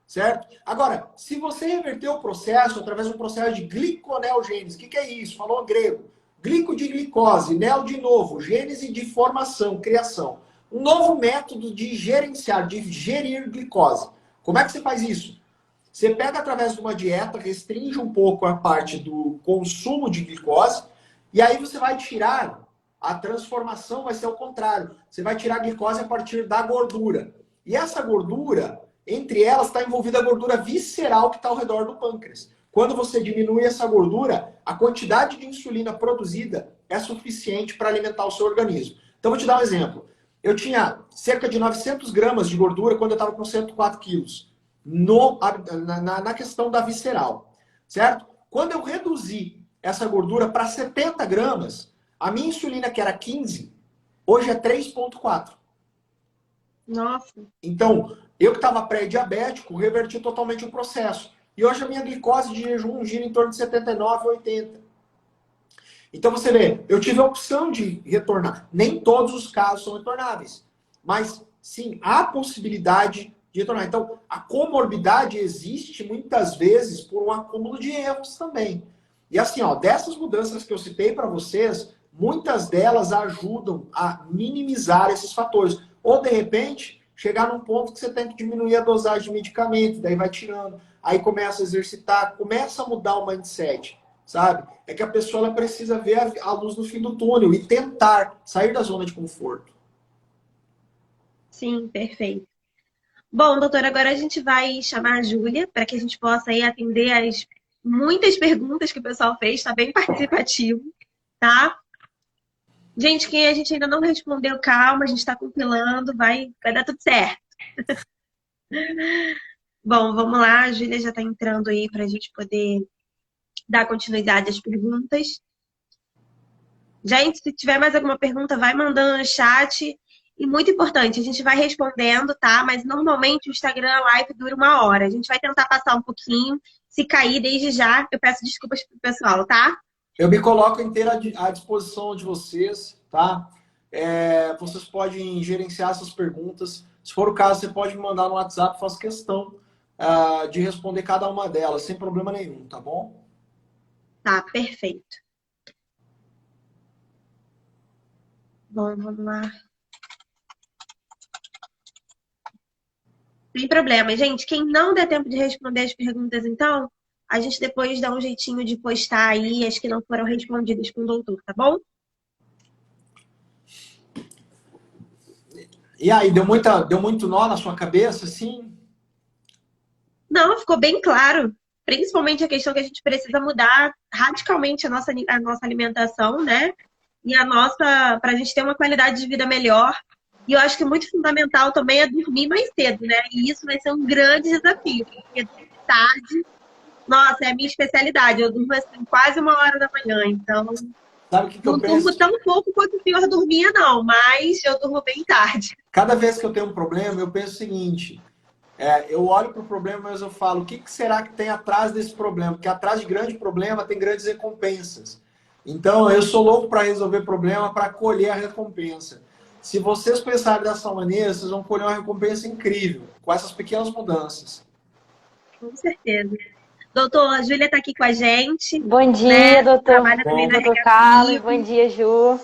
Certo? Agora, se você reverter o processo através do processo de gliconeogênese, o que é isso? Falou grego. Glico de glicose, neo de novo, gênese de formação, criação. Um novo método de gerenciar, de gerir glicose. Como é que você faz isso? Você pega através de uma dieta, restringe um pouco a parte do consumo de glicose, e aí você vai tirar, a transformação vai ser ao contrário. Você vai tirar a glicose a partir da gordura. E essa gordura, entre elas, está envolvida a gordura visceral que está ao redor do pâncreas. Quando você diminui essa gordura, a quantidade de insulina produzida é suficiente para alimentar o seu organismo. Então, vou te dar um exemplo. Eu tinha cerca de 900 gramas de gordura quando eu estava com 104 quilos. Na questão da visceral, certo? Quando eu reduzi essa gordura para 70 gramas, a minha insulina, que era 15, hoje é 3,4. Nossa. Então, eu que estava pré-diabético, reverti totalmente o processo. E hoje a minha glicose de jejum gira em torno de 79, 80. Então você vê, eu tive a opção de retornar. Nem todos os casos são retornáveis. Mas, sim, há possibilidade de retornar. Então, a comorbidade existe muitas vezes por um acúmulo de erros também. E assim, ó, dessas mudanças que eu citei para vocês, muitas delas ajudam a minimizar esses fatores. Ou, de repente, chegar num ponto que você tem que diminuir a dosagem de medicamento, daí vai tirando. Aí começa a exercitar, começa a mudar o mindset, sabe? É que a pessoa ela precisa ver a luz no fim do túnel e tentar sair da zona de conforto. Sim, perfeito. Bom, doutora, agora a gente vai chamar a Júlia para que a gente possa aí atender as muitas perguntas que o pessoal fez, está bem participativo, tá? Gente, quem a gente ainda não respondeu, calma, a gente está compilando, vai dar tudo certo. Bom, vamos lá, a Júlia já está entrando aí para a gente poder dar continuidade às perguntas. Gente, se tiver mais alguma pergunta, vai mandando no chat. E muito importante, a gente vai respondendo, tá? Mas normalmente o Instagram Live dura 1 hora. A gente vai tentar passar um pouquinho. Se cair desde já, eu peço desculpas pro pessoal, tá? Eu me coloco inteira à disposição de vocês, tá? Vocês podem gerenciar essas perguntas. Se for o caso, você pode me mandar no WhatsApp, eu faço questão de responder cada uma delas, sem problema nenhum, tá bom? Tá, perfeito. Bom, vamos lá. Sem problema. Gente, quem não der tempo de responder as perguntas, então, a gente depois dá um jeitinho de postar aí as que não foram respondidas com o doutor, tá bom? E aí, deu muito nó na sua cabeça, assim? Não, ficou bem claro. Principalmente a questão que a gente precisa mudar radicalmente a nossa alimentação, né? E para a gente ter uma qualidade de vida melhor. E eu acho que muito fundamental também é dormir mais cedo, né? E isso vai ser um grande desafio, porque dormir tarde, nossa, é a minha especialidade. Eu durmo assim quase 1 hora da manhã, então Sabe o que eu não durmo penso? tão pouco quanto o senhor dormia, não, mas eu durmo bem tarde. Cada vez que eu tenho um problema, eu penso o seguinte: eu olho para o problema, mas eu falo, o que será que tem atrás desse problema? Porque atrás de grande problema tem grandes recompensas. Então, eu sou louco para resolver problema, para colher a recompensa. Se vocês pensarem dessa maneira, vocês vão colher uma recompensa incrível, com essas pequenas mudanças. Com certeza. Doutor, a Júlia está aqui com a gente, Bom né? dia, doutor, Trabalha também na doutor Regato Carlos. Bom Vivo. dia, Ju.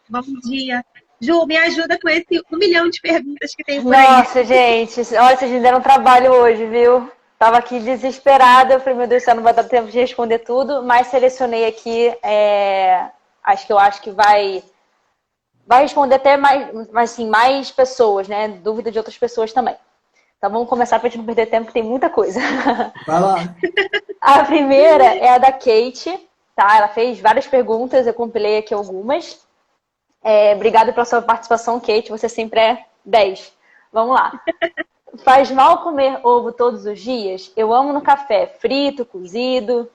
Bom dia. Ju, me ajuda com esse 1 milhão de perguntas que tem por aí. Nossa, gente, olha, vocês me deram trabalho hoje, viu? Tava aqui desesperada. Eu falei, meu Deus do céu, não vai dar tempo de responder tudo, mas selecionei aqui, acho que vai responder até mais pessoas, né? Dúvida de outras pessoas também. Então vamos começar pra gente não perder tempo, que tem muita coisa. Vai lá. A primeira é a da Kate, tá? Ela fez várias perguntas, eu compilei aqui algumas. Obrigada pela sua participação, Kate. Você sempre é 10. Vamos lá. Faz mal comer ovo todos os dias? Eu amo no café, frito, cozido.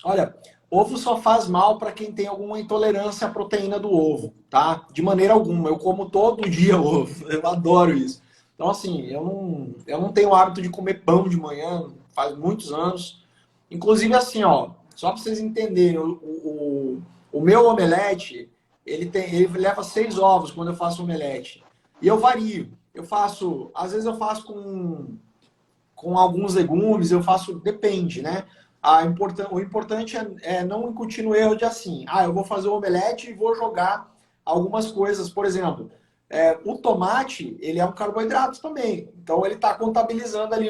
Olha, ovo só faz mal para quem tem alguma intolerância à proteína do ovo, tá? De maneira alguma. Eu como todo dia ovo. Eu adoro isso. Então, assim, eu não tenho o hábito de comer pão de manhã, faz muitos anos. Inclusive, assim, ó, só para vocês entenderem, o meu omelete, ele leva 6 ovos quando eu faço omelete. E eu vario. Às vezes eu faço com alguns legumes, depende, né? O importante é não incutir no erro de assim, eu vou fazer o omelete e vou jogar algumas coisas, por exemplo, o tomate, ele é um carboidrato também, então ele está contabilizando ali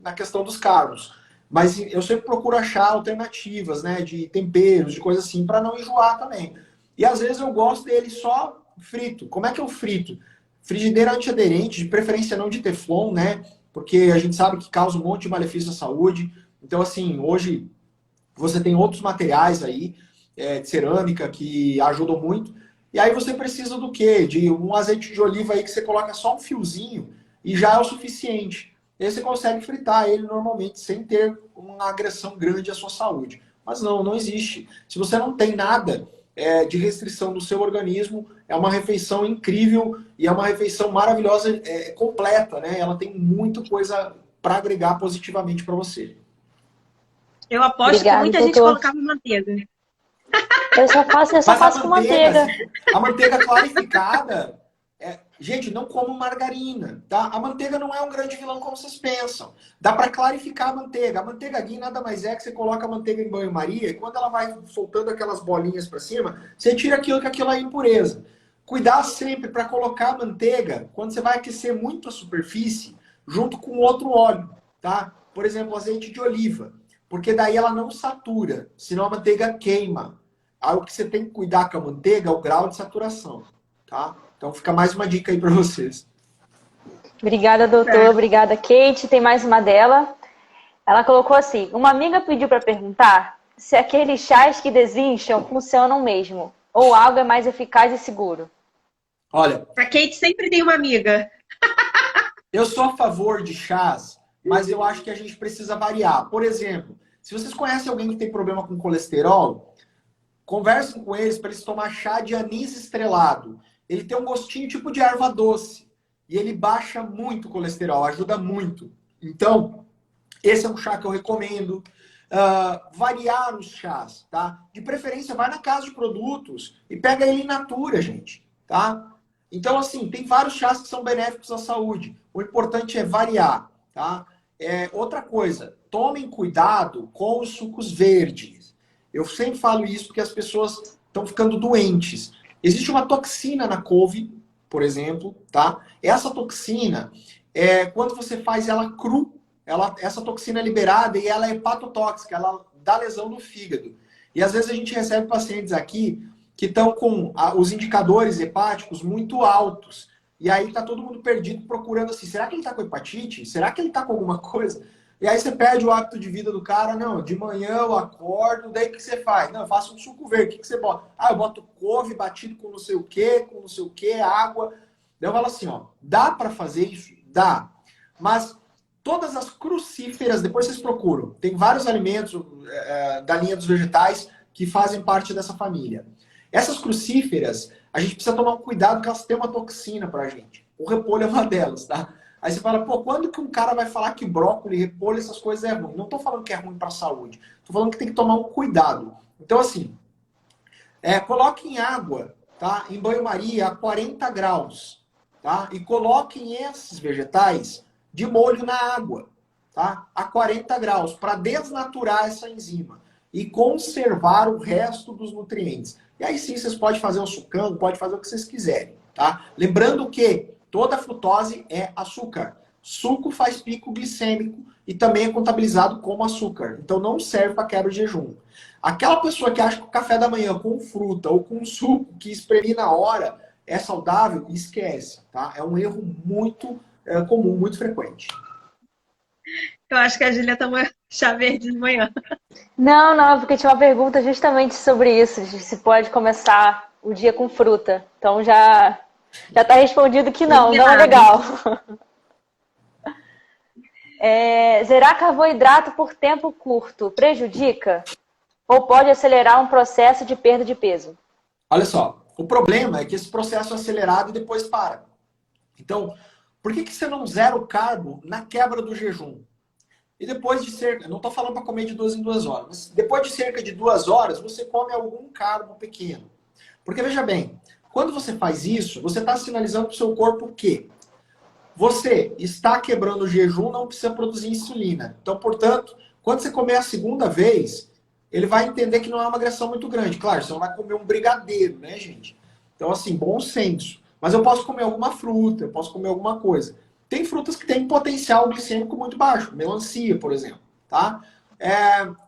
na questão dos carbos. Mas eu sempre procuro achar alternativas, né, de temperos, de coisas assim, para não enjoar também. E às vezes eu gosto dele só frito. Como é que eu frito? Frigideira antiaderente, de preferência não de teflon, né? Porque a gente sabe que causa um monte de malefício à saúde. Então, assim, hoje você tem outros materiais aí, de cerâmica, que ajudam muito. E aí você precisa do quê? De um azeite de oliva aí que você coloca só um fiozinho e já é o suficiente. E aí você consegue fritar ele normalmente sem ter uma agressão grande à sua saúde. Mas não existe. Se você não tem nada de restrição do seu organismo, é uma refeição incrível e é uma refeição maravilhosa, completa, né? Ela tem muita coisa para agregar positivamente para você. Eu aposto Obrigada, que muita gente doutor. colocava manteiga. Eu só faço com manteiga. A manteiga clarificada, gente, não como margarina, tá? A manteiga não é um grande vilão como vocês pensam. Dá para clarificar a manteiga. A manteiga ghee nada mais é que você coloca a manteiga em banho-maria e quando ela vai soltando aquelas bolinhas para cima, você tira aquilo que aquilo é impureza. Cuidar sempre para colocar a manteiga quando você vai aquecer muito a superfície junto com outro óleo, tá? Por exemplo, azeite de oliva, porque daí ela não satura, senão a manteiga queima. Aí o que você tem que cuidar com a manteiga é o grau de saturação, tá? Então fica mais uma dica aí para vocês. Obrigada, doutor. Obrigada, Kate. Tem mais uma dela. Ela colocou assim: uma amiga pediu para perguntar se aqueles chás que desincham funcionam mesmo, ou algo é mais eficaz e seguro. Olha, A Kate sempre tem uma amiga. eu sou a favor de chás, mas eu acho que a gente precisa variar. Por exemplo, se vocês conhecem alguém que tem problema com colesterol, conversem com eles para eles tomar chá de anis estrelado. Ele tem um gostinho tipo de erva doce. E ele baixa muito o colesterol, ajuda muito. Então, esse é um chá que eu recomendo. Variar os chás, tá? De preferência, vai na casa de produtos e pega ele in natura, gente, tá? Então, assim, tem vários chás que são benéficos à saúde. O importante é variar, tá? Outra coisa, tomem cuidado com os sucos verdes. Eu sempre falo isso porque as pessoas estão ficando doentes. Existe uma toxina na couve, por exemplo, tá? Essa toxina, quando você faz ela cru, essa toxina é liberada e ela é hepatotóxica, ela dá lesão no fígado. E às vezes a gente recebe pacientes aqui que estão com os indicadores hepáticos muito altos. E aí tá todo mundo perdido procurando assim, será que ele tá com hepatite? Será que ele tá com alguma coisa? E aí você perde o hábito de vida do cara, não, de manhã eu acordo, daí o que você faz? Não, eu faço um suco verde, o que você bota? Ah, eu boto couve batido com não sei o que, água. Daí eu falo assim, ó, dá para fazer isso? Dá. Mas todas as crucíferas, depois vocês procuram, tem vários alimentos da linha dos vegetais que fazem parte dessa família. Essas crucíferas, a gente precisa tomar um cuidado porque elas têm uma toxina pra gente. O repolho é uma delas, tá? Aí você fala, pô, quando que um cara vai falar que brócolis, repolho, essas coisas é ruim? Não tô falando que é ruim pra saúde. Tô falando que tem que tomar um cuidado. Então, assim, coloque em água, tá? Em banho-maria a 40 graus, tá? E coloquem esses vegetais de molho na água, tá? A 40 graus, para desnaturar essa enzima e conservar o resto dos nutrientes. E aí sim, vocês podem fazer um sucão, pode fazer o que vocês quiserem, tá? Lembrando que toda frutose é açúcar. Suco faz pico glicêmico e também é contabilizado como açúcar. Então não serve para quebra de jejum. Aquela pessoa que acha que o café da manhã com fruta ou com suco que espremi na hora é saudável, esquece, tá? É um erro muito comum, muito frequente. Eu acho que a Júlia tomou chá verde de manhã. Não, porque tinha uma pergunta justamente sobre isso, de se pode começar o dia com fruta. Então já tá respondido que não é legal. Zerar carboidrato por tempo curto prejudica? Ou pode acelerar um processo de perda de peso? Olha só, o problema é que esse processo é acelerado e depois para. Então, por que você não zera o carbo na quebra do jejum? E depois de cerca, não estou falando para comer de 2 em 2 horas, mas depois de cerca de 2 horas, você come algum carbo pequeno. Porque veja bem, quando você faz isso, você está sinalizando para o seu corpo que você está quebrando o jejum, não precisa produzir insulina. Então, portanto, quando você comer a segunda vez, ele vai entender que não é uma agressão muito grande. Claro, você não vai comer um brigadeiro, né, gente? Então, assim, bom senso. Mas eu posso comer alguma fruta, eu posso comer alguma coisa. Tem frutas que têm potencial glicêmico muito baixo, melancia, por exemplo, tá?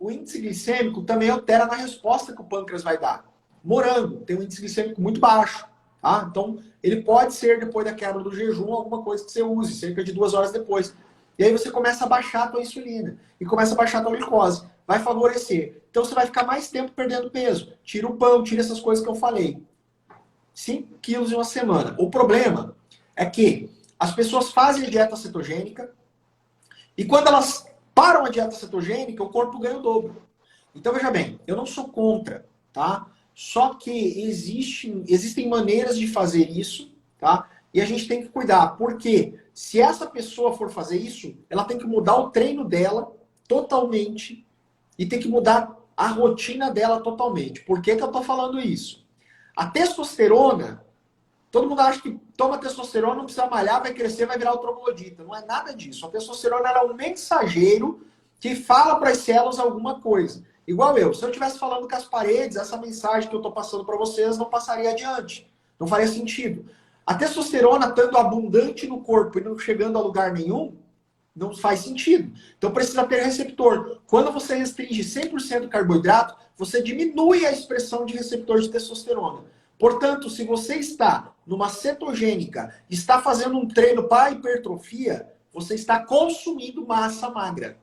O índice glicêmico também altera na resposta que o pâncreas vai dar. Morango tem um índice glicêmico muito baixo, tá? Então, ele pode ser, depois da quebra do jejum, alguma coisa que você use, cerca de 2 horas depois. E aí você começa a baixar a tua insulina e começa a baixar a tua glicose. Vai favorecer. Então, você vai ficar mais tempo perdendo peso. Tira o pão, tira essas coisas que eu falei. 5 quilos em uma semana. O problema é que as pessoas fazem a dieta cetogênica e quando elas param a dieta cetogênica, o corpo ganha o dobro. Então, veja bem, eu não sou contra, tá? Só que existem maneiras de fazer isso, tá? E a gente tem que cuidar, porque se essa pessoa for fazer isso, ela tem que mudar o treino dela totalmente e tem que mudar a rotina dela totalmente. Por que eu tô falando isso? A testosterona, todo mundo acha que toma testosterona, não precisa malhar, vai crescer, vai virar o troglodita. Não é nada disso. A testosterona era um mensageiro que fala para as células alguma coisa. Igual eu. Se eu estivesse falando com as paredes, essa mensagem que eu estou passando para vocês não passaria adiante. Não faria sentido. A testosterona, estando abundante no corpo e não chegando a lugar nenhum, não faz sentido. Então precisa ter receptor. Quando você restringe 100% carboidrato, você diminui a expressão de receptor de testosterona. Portanto, se você está numa cetogênica, está fazendo um treino para hipertrofia, você está consumindo massa magra.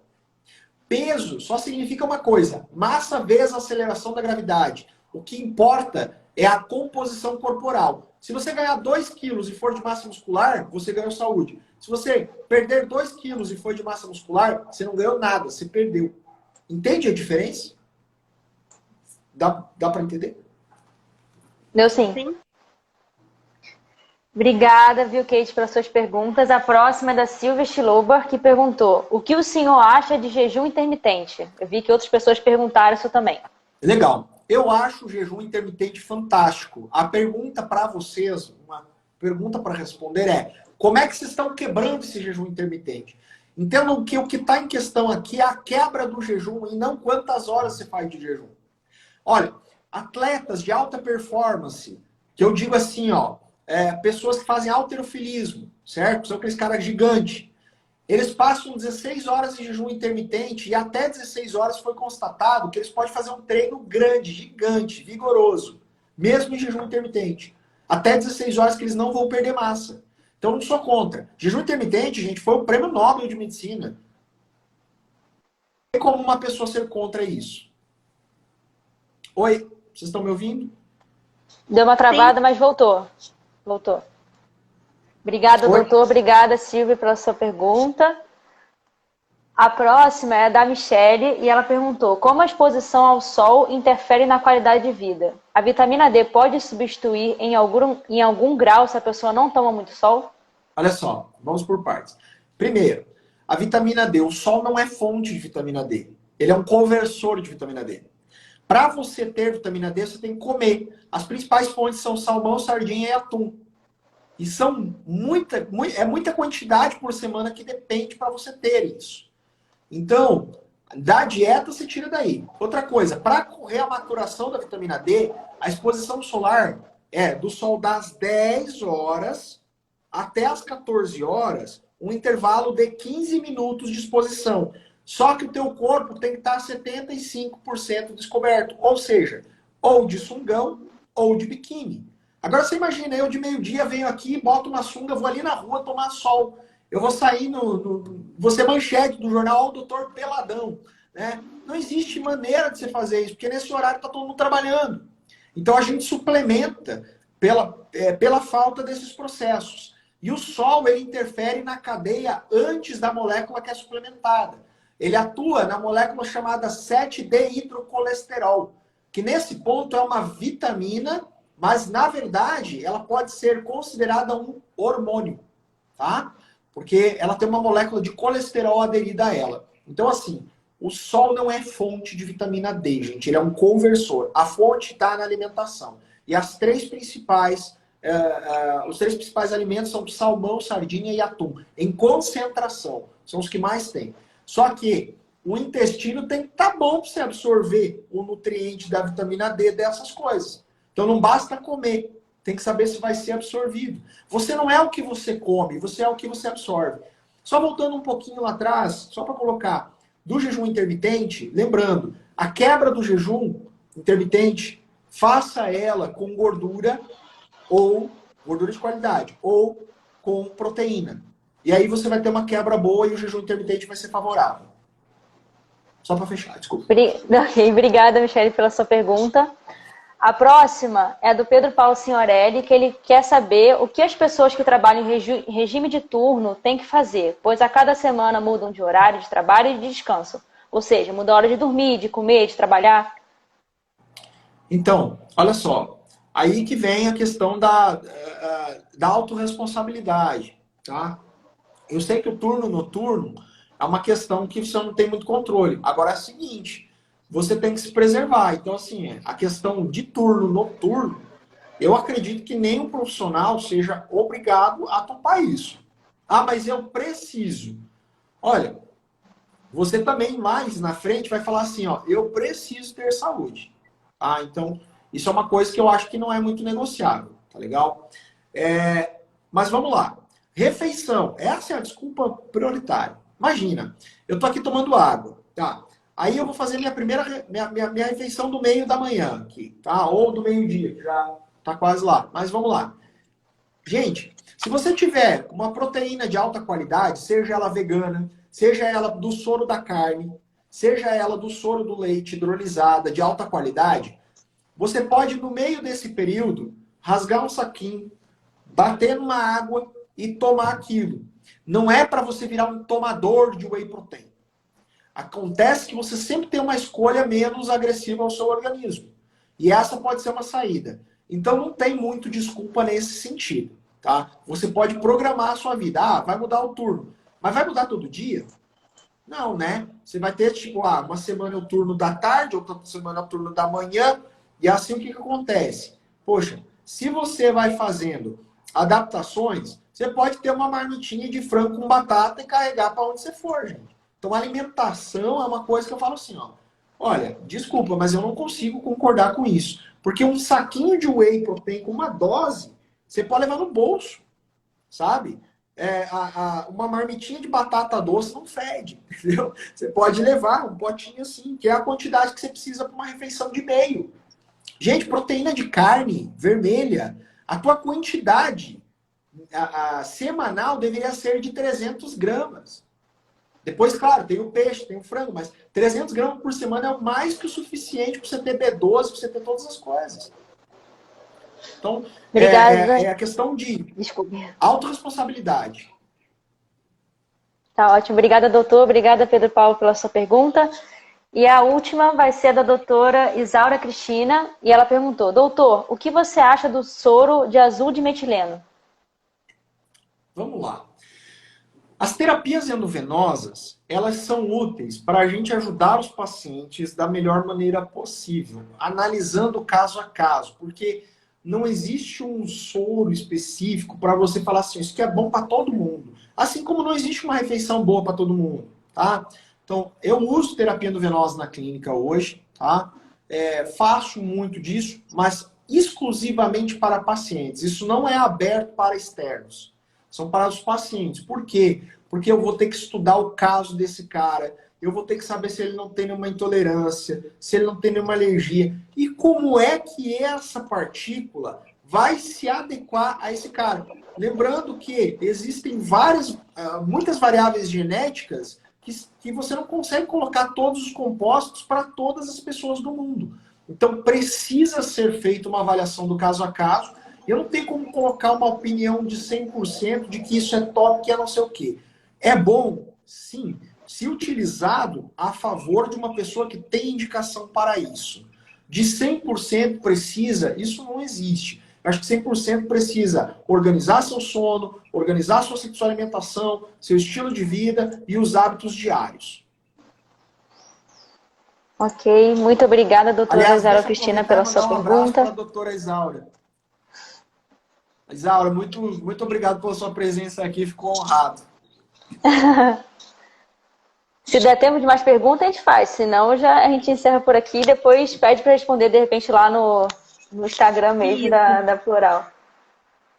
Peso só significa uma coisa, massa vezes aceleração da gravidade. O que importa é a composição corporal. Se você ganhar 2 quilos e for de massa muscular, você ganhou saúde. Se você perder 2 quilos e for de massa muscular, você não ganhou nada, você perdeu. Entende a diferença? Dá para entender? Deu sim. Sim. Obrigada, viu, Kate, pelas suas perguntas. A próxima é da Silvia Stilobar, que perguntou: o que o senhor acha de jejum intermitente? Eu vi que outras pessoas perguntaram isso também. Legal. Eu acho o jejum intermitente fantástico. A pergunta para vocês, uma pergunta para responder é: como é que vocês estão quebrando esse jejum intermitente? Entendam que o que está em questão aqui é a quebra do jejum e não quantas horas você faz de jejum. Olha, atletas de alta performance, que eu digo assim, ó, pessoas que fazem halterofilismo, certo? São aqueles caras gigantes. Eles passam 16 horas de jejum intermitente e até 16 horas foi constatado que eles podem fazer um treino grande, gigante, vigoroso, mesmo em jejum intermitente. Até 16 horas que eles não vão perder massa. Então, não sou contra. Jejum intermitente, gente, foi o prêmio Nobel de Medicina. Não tem como uma pessoa ser contra isso. Oi, vocês estão me ouvindo? Deu uma travada, Sim. mas voltou. Voltou. Obrigada, Oi? doutor. Obrigada, Silvia, pela sua pergunta. A próxima é da Michele e ela perguntou: como a exposição ao sol interfere na qualidade de vida? A vitamina D pode substituir em algum grau se a pessoa não toma muito sol? Olha só, vamos por partes. Primeiro, a vitamina D, o sol não é fonte de vitamina D. Ele é um conversor de vitamina D. Para você ter vitamina D, você tem que comer. As principais fontes são salmão, sardinha e atum. E são muita quantidade por semana que depende para você ter isso. Então, da dieta você tira daí. Outra coisa, para correr a maturação da vitamina D, a exposição solar é do sol das 10 horas até as 14 horas, um intervalo de 15 minutos de exposição. Só que o teu corpo tem que estar 75% descoberto. Ou seja, ou de sungão ou de biquíni. Agora você imagina, eu de meio-dia venho aqui, boto uma sunga, vou ali na rua tomar sol. Eu vou sair vou ser manchete do jornal O Doutor Peladão. Né? Não existe maneira de você fazer isso, porque nesse horário está todo mundo trabalhando. Então a gente suplementa pela falta desses processos. E o sol, ele interfere na cadeia antes da molécula que é suplementada. Ele atua na molécula chamada 7-dehidrocolesterol, que nesse ponto é uma vitamina, mas na verdade ela pode ser considerada um hormônio, tá? Porque ela tem uma molécula de colesterol aderida a ela. Então, assim, o sol não é fonte de vitamina D, gente. Ele é um conversor. A fonte está na alimentação. E os três principais alimentos são salmão, sardinha e atum. Em concentração. São os que mais tem. Só que o intestino tem que estar bom para você absorver o nutriente da vitamina D dessas coisas. Então, não basta comer. Tem que saber se vai ser absorvido. Você não é o que você come, você é o que você absorve. Só voltando um pouquinho lá atrás, só para colocar, do jejum intermitente, lembrando, a quebra do jejum intermitente, faça ela com gordura ou gordura de qualidade, ou com proteína. E aí você vai ter uma quebra boa e o jejum intermitente vai ser favorável. Só para fechar, desculpa. Obrigada, Michele, pela sua pergunta. A próxima é do Pedro Paulo Signorelli, que ele quer saber o que as pessoas que trabalham em regime de turno têm que fazer, pois a cada semana mudam de horário de trabalho e de descanso. Ou seja, muda a hora de dormir, de comer, de trabalhar. Então, olha só. Aí que vem a questão da autorresponsabilidade, tá? Eu sei que o turno noturno é uma questão que você não tem muito controle. Agora é o seguinte, você tem que se preservar. Então, assim, a questão de turno noturno, eu acredito que nenhum profissional seja obrigado a topar isso. Ah, mas eu preciso. Olha, você também mais na frente vai falar assim, ó, eu preciso ter saúde. Ah, então, isso é uma coisa que eu acho que não é muito negociável, tá legal? Mas vamos lá. Refeição, essa é a desculpa prioritária. Imagina, eu tô aqui tomando água, tá? Aí eu vou fazer minha refeição do meio da manhã aqui, tá? Ou do meio-dia, que já tá quase lá. Mas vamos lá. Gente, se você tiver uma proteína de alta qualidade, seja ela vegana, seja ela do soro da carne, seja ela do soro do leite hidrolisada de alta qualidade, você pode, no meio desse período, rasgar um saquinho, bater numa água e tomar aquilo. Não é para você virar um tomador de whey protein. Acontece que você sempre tem uma escolha menos agressiva ao seu organismo. E essa pode ser uma saída. Então não tem muito desculpa nesse sentido, tá? Você pode programar a sua vida. Ah, vai mudar o turno. Mas vai mudar todo dia? Não, né? Você vai ter, tipo, uma semana é o turno da tarde, outra semana é o turno da manhã. E assim o que acontece? Poxa, se você vai fazendo adaptações, você pode ter uma marmitinha de frango com batata e carregar para onde você for, gente. Então, alimentação é uma coisa que eu falo assim, ó. Olha, desculpa, mas eu não consigo concordar com isso. Porque um saquinho de whey protein com uma dose, você pode levar no bolso, sabe? Uma marmitinha de batata doce não fede, entendeu? Você pode levar um potinho assim, que é a quantidade que você precisa para uma refeição de meio. Gente, proteína de carne vermelha, a tua quantidade a semanal deveria ser de 300 gramas. Depois, claro, tem o peixe, tem o frango, mas 300 gramas por semana é mais que o suficiente para você ter B12, para você ter todas as coisas. Então, Obrigada. é a questão de Desculpe. autorresponsabilidade. Tá ótimo. Obrigada, doutor. Obrigada, Pedro Paulo, pela sua pergunta. E a última vai ser da doutora Isaura Cristina. E ela perguntou, doutor, o que você acha do soro de azul de metileno? Vamos lá. As terapias endovenosas, elas são úteis para a gente ajudar os pacientes da melhor maneira possível, analisando caso a caso, porque não existe um soro específico para você falar assim, isso aqui é bom para todo mundo. Assim como não existe uma refeição boa para todo mundo, tá? Então, eu uso terapia endovenosa na clínica hoje, tá? Faço muito disso, mas exclusivamente para pacientes. Isso não é aberto para externos. São para os pacientes. Por quê? Porque eu vou ter que estudar o caso desse cara, eu vou ter que saber se ele não tem nenhuma intolerância, se ele não tem nenhuma alergia. E como é que essa partícula vai se adequar a esse cara? Lembrando que existem muitas variáveis genéticas que você não consegue colocar todos os compostos para todas as pessoas do mundo. Então precisa ser feita uma avaliação do caso a caso. Eu não tenho como colocar uma opinião de 100% de que isso é top, que é não sei o quê. É bom? Sim. Se utilizado a favor de uma pessoa que tem indicação para isso. De 100% precisa, isso não existe. Eu acho que 100% precisa organizar seu sono, organizar sua sua alimentação, seu estilo de vida e os hábitos diários. Ok, muito obrigada, doutora Isaura Cristina, pela sua pergunta. Um abraço para a doutora Isaura. Isaura, muito obrigado pela sua presença aqui, ficou honrado. Se der tempo de mais perguntas, a gente faz. Senão, a gente encerra por aqui e depois pede para responder, de repente, lá no Instagram mesmo da Floral.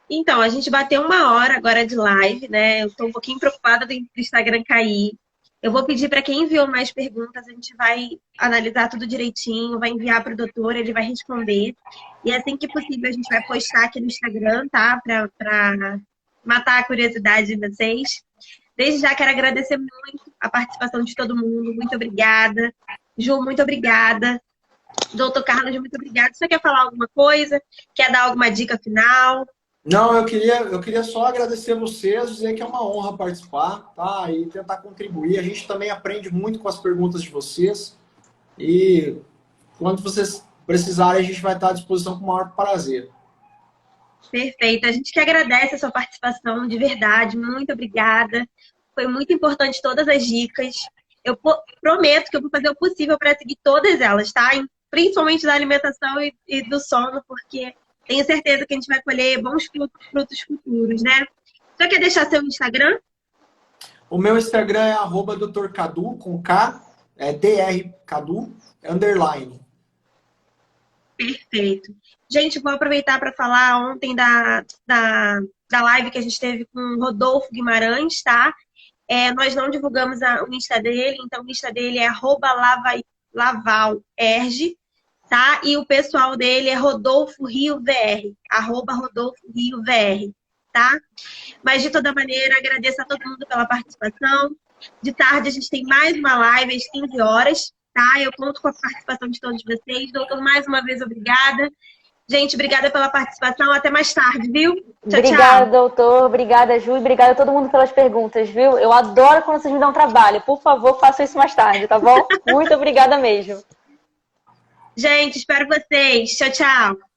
Então, a gente bateu 1 hora agora de live, né? Eu estou um pouquinho preocupada do Instagram cair. Eu vou pedir para quem enviou mais perguntas, a gente vai analisar tudo direitinho, vai enviar para o doutor, ele vai responder. E assim que possível, a gente vai postar aqui no Instagram, tá? Para matar a curiosidade de vocês. Desde já quero agradecer muito a participação de todo mundo. Muito obrigada. Ju, muito obrigada. Doutor Carlos, muito obrigada. Você quer falar alguma coisa? Quer dar alguma dica final? Não, eu queria só agradecer vocês, dizer que é uma honra participar, tá? E tentar contribuir. A gente também aprende muito com as perguntas de vocês. E quando vocês precisarem, a gente vai estar à disposição com o maior prazer. Perfeito. A gente que agradece a sua participação, de verdade. Muito obrigada. Foi muito importante todas as dicas. Eu prometo que eu vou fazer o possível para seguir todas elas, tá? Principalmente da alimentação e do sono, porque tenho certeza que a gente vai colher bons frutos futuros, né? Você quer deixar seu Instagram? O meu Instagram é @drcadu, com K, drcadu, _. Perfeito. Gente, vou aproveitar para falar ontem da live que a gente teve com o Rodolfo Guimarães, tá? Nós não divulgamos o Insta dele, então o Insta dele é @lavalerg, tá? E o pessoal dele é Rodolfo Rio VR, @Rodolfo Rio VR, tá? Mas de toda maneira, agradeço a todo mundo pela participação. De tarde a gente tem mais uma live às 15 horas, tá? Eu conto com a participação de todos vocês. Doutor, mais uma vez, obrigada. Gente, obrigada pela participação. Até mais tarde, viu? Tchau, obrigada, tchau. doutor. Obrigada, Ju. Obrigada a todo mundo pelas perguntas, viu? Eu adoro quando vocês me dão trabalho. Por favor, façam isso mais tarde, tá bom? Muito obrigada mesmo. Gente, espero vocês. Tchau, tchau.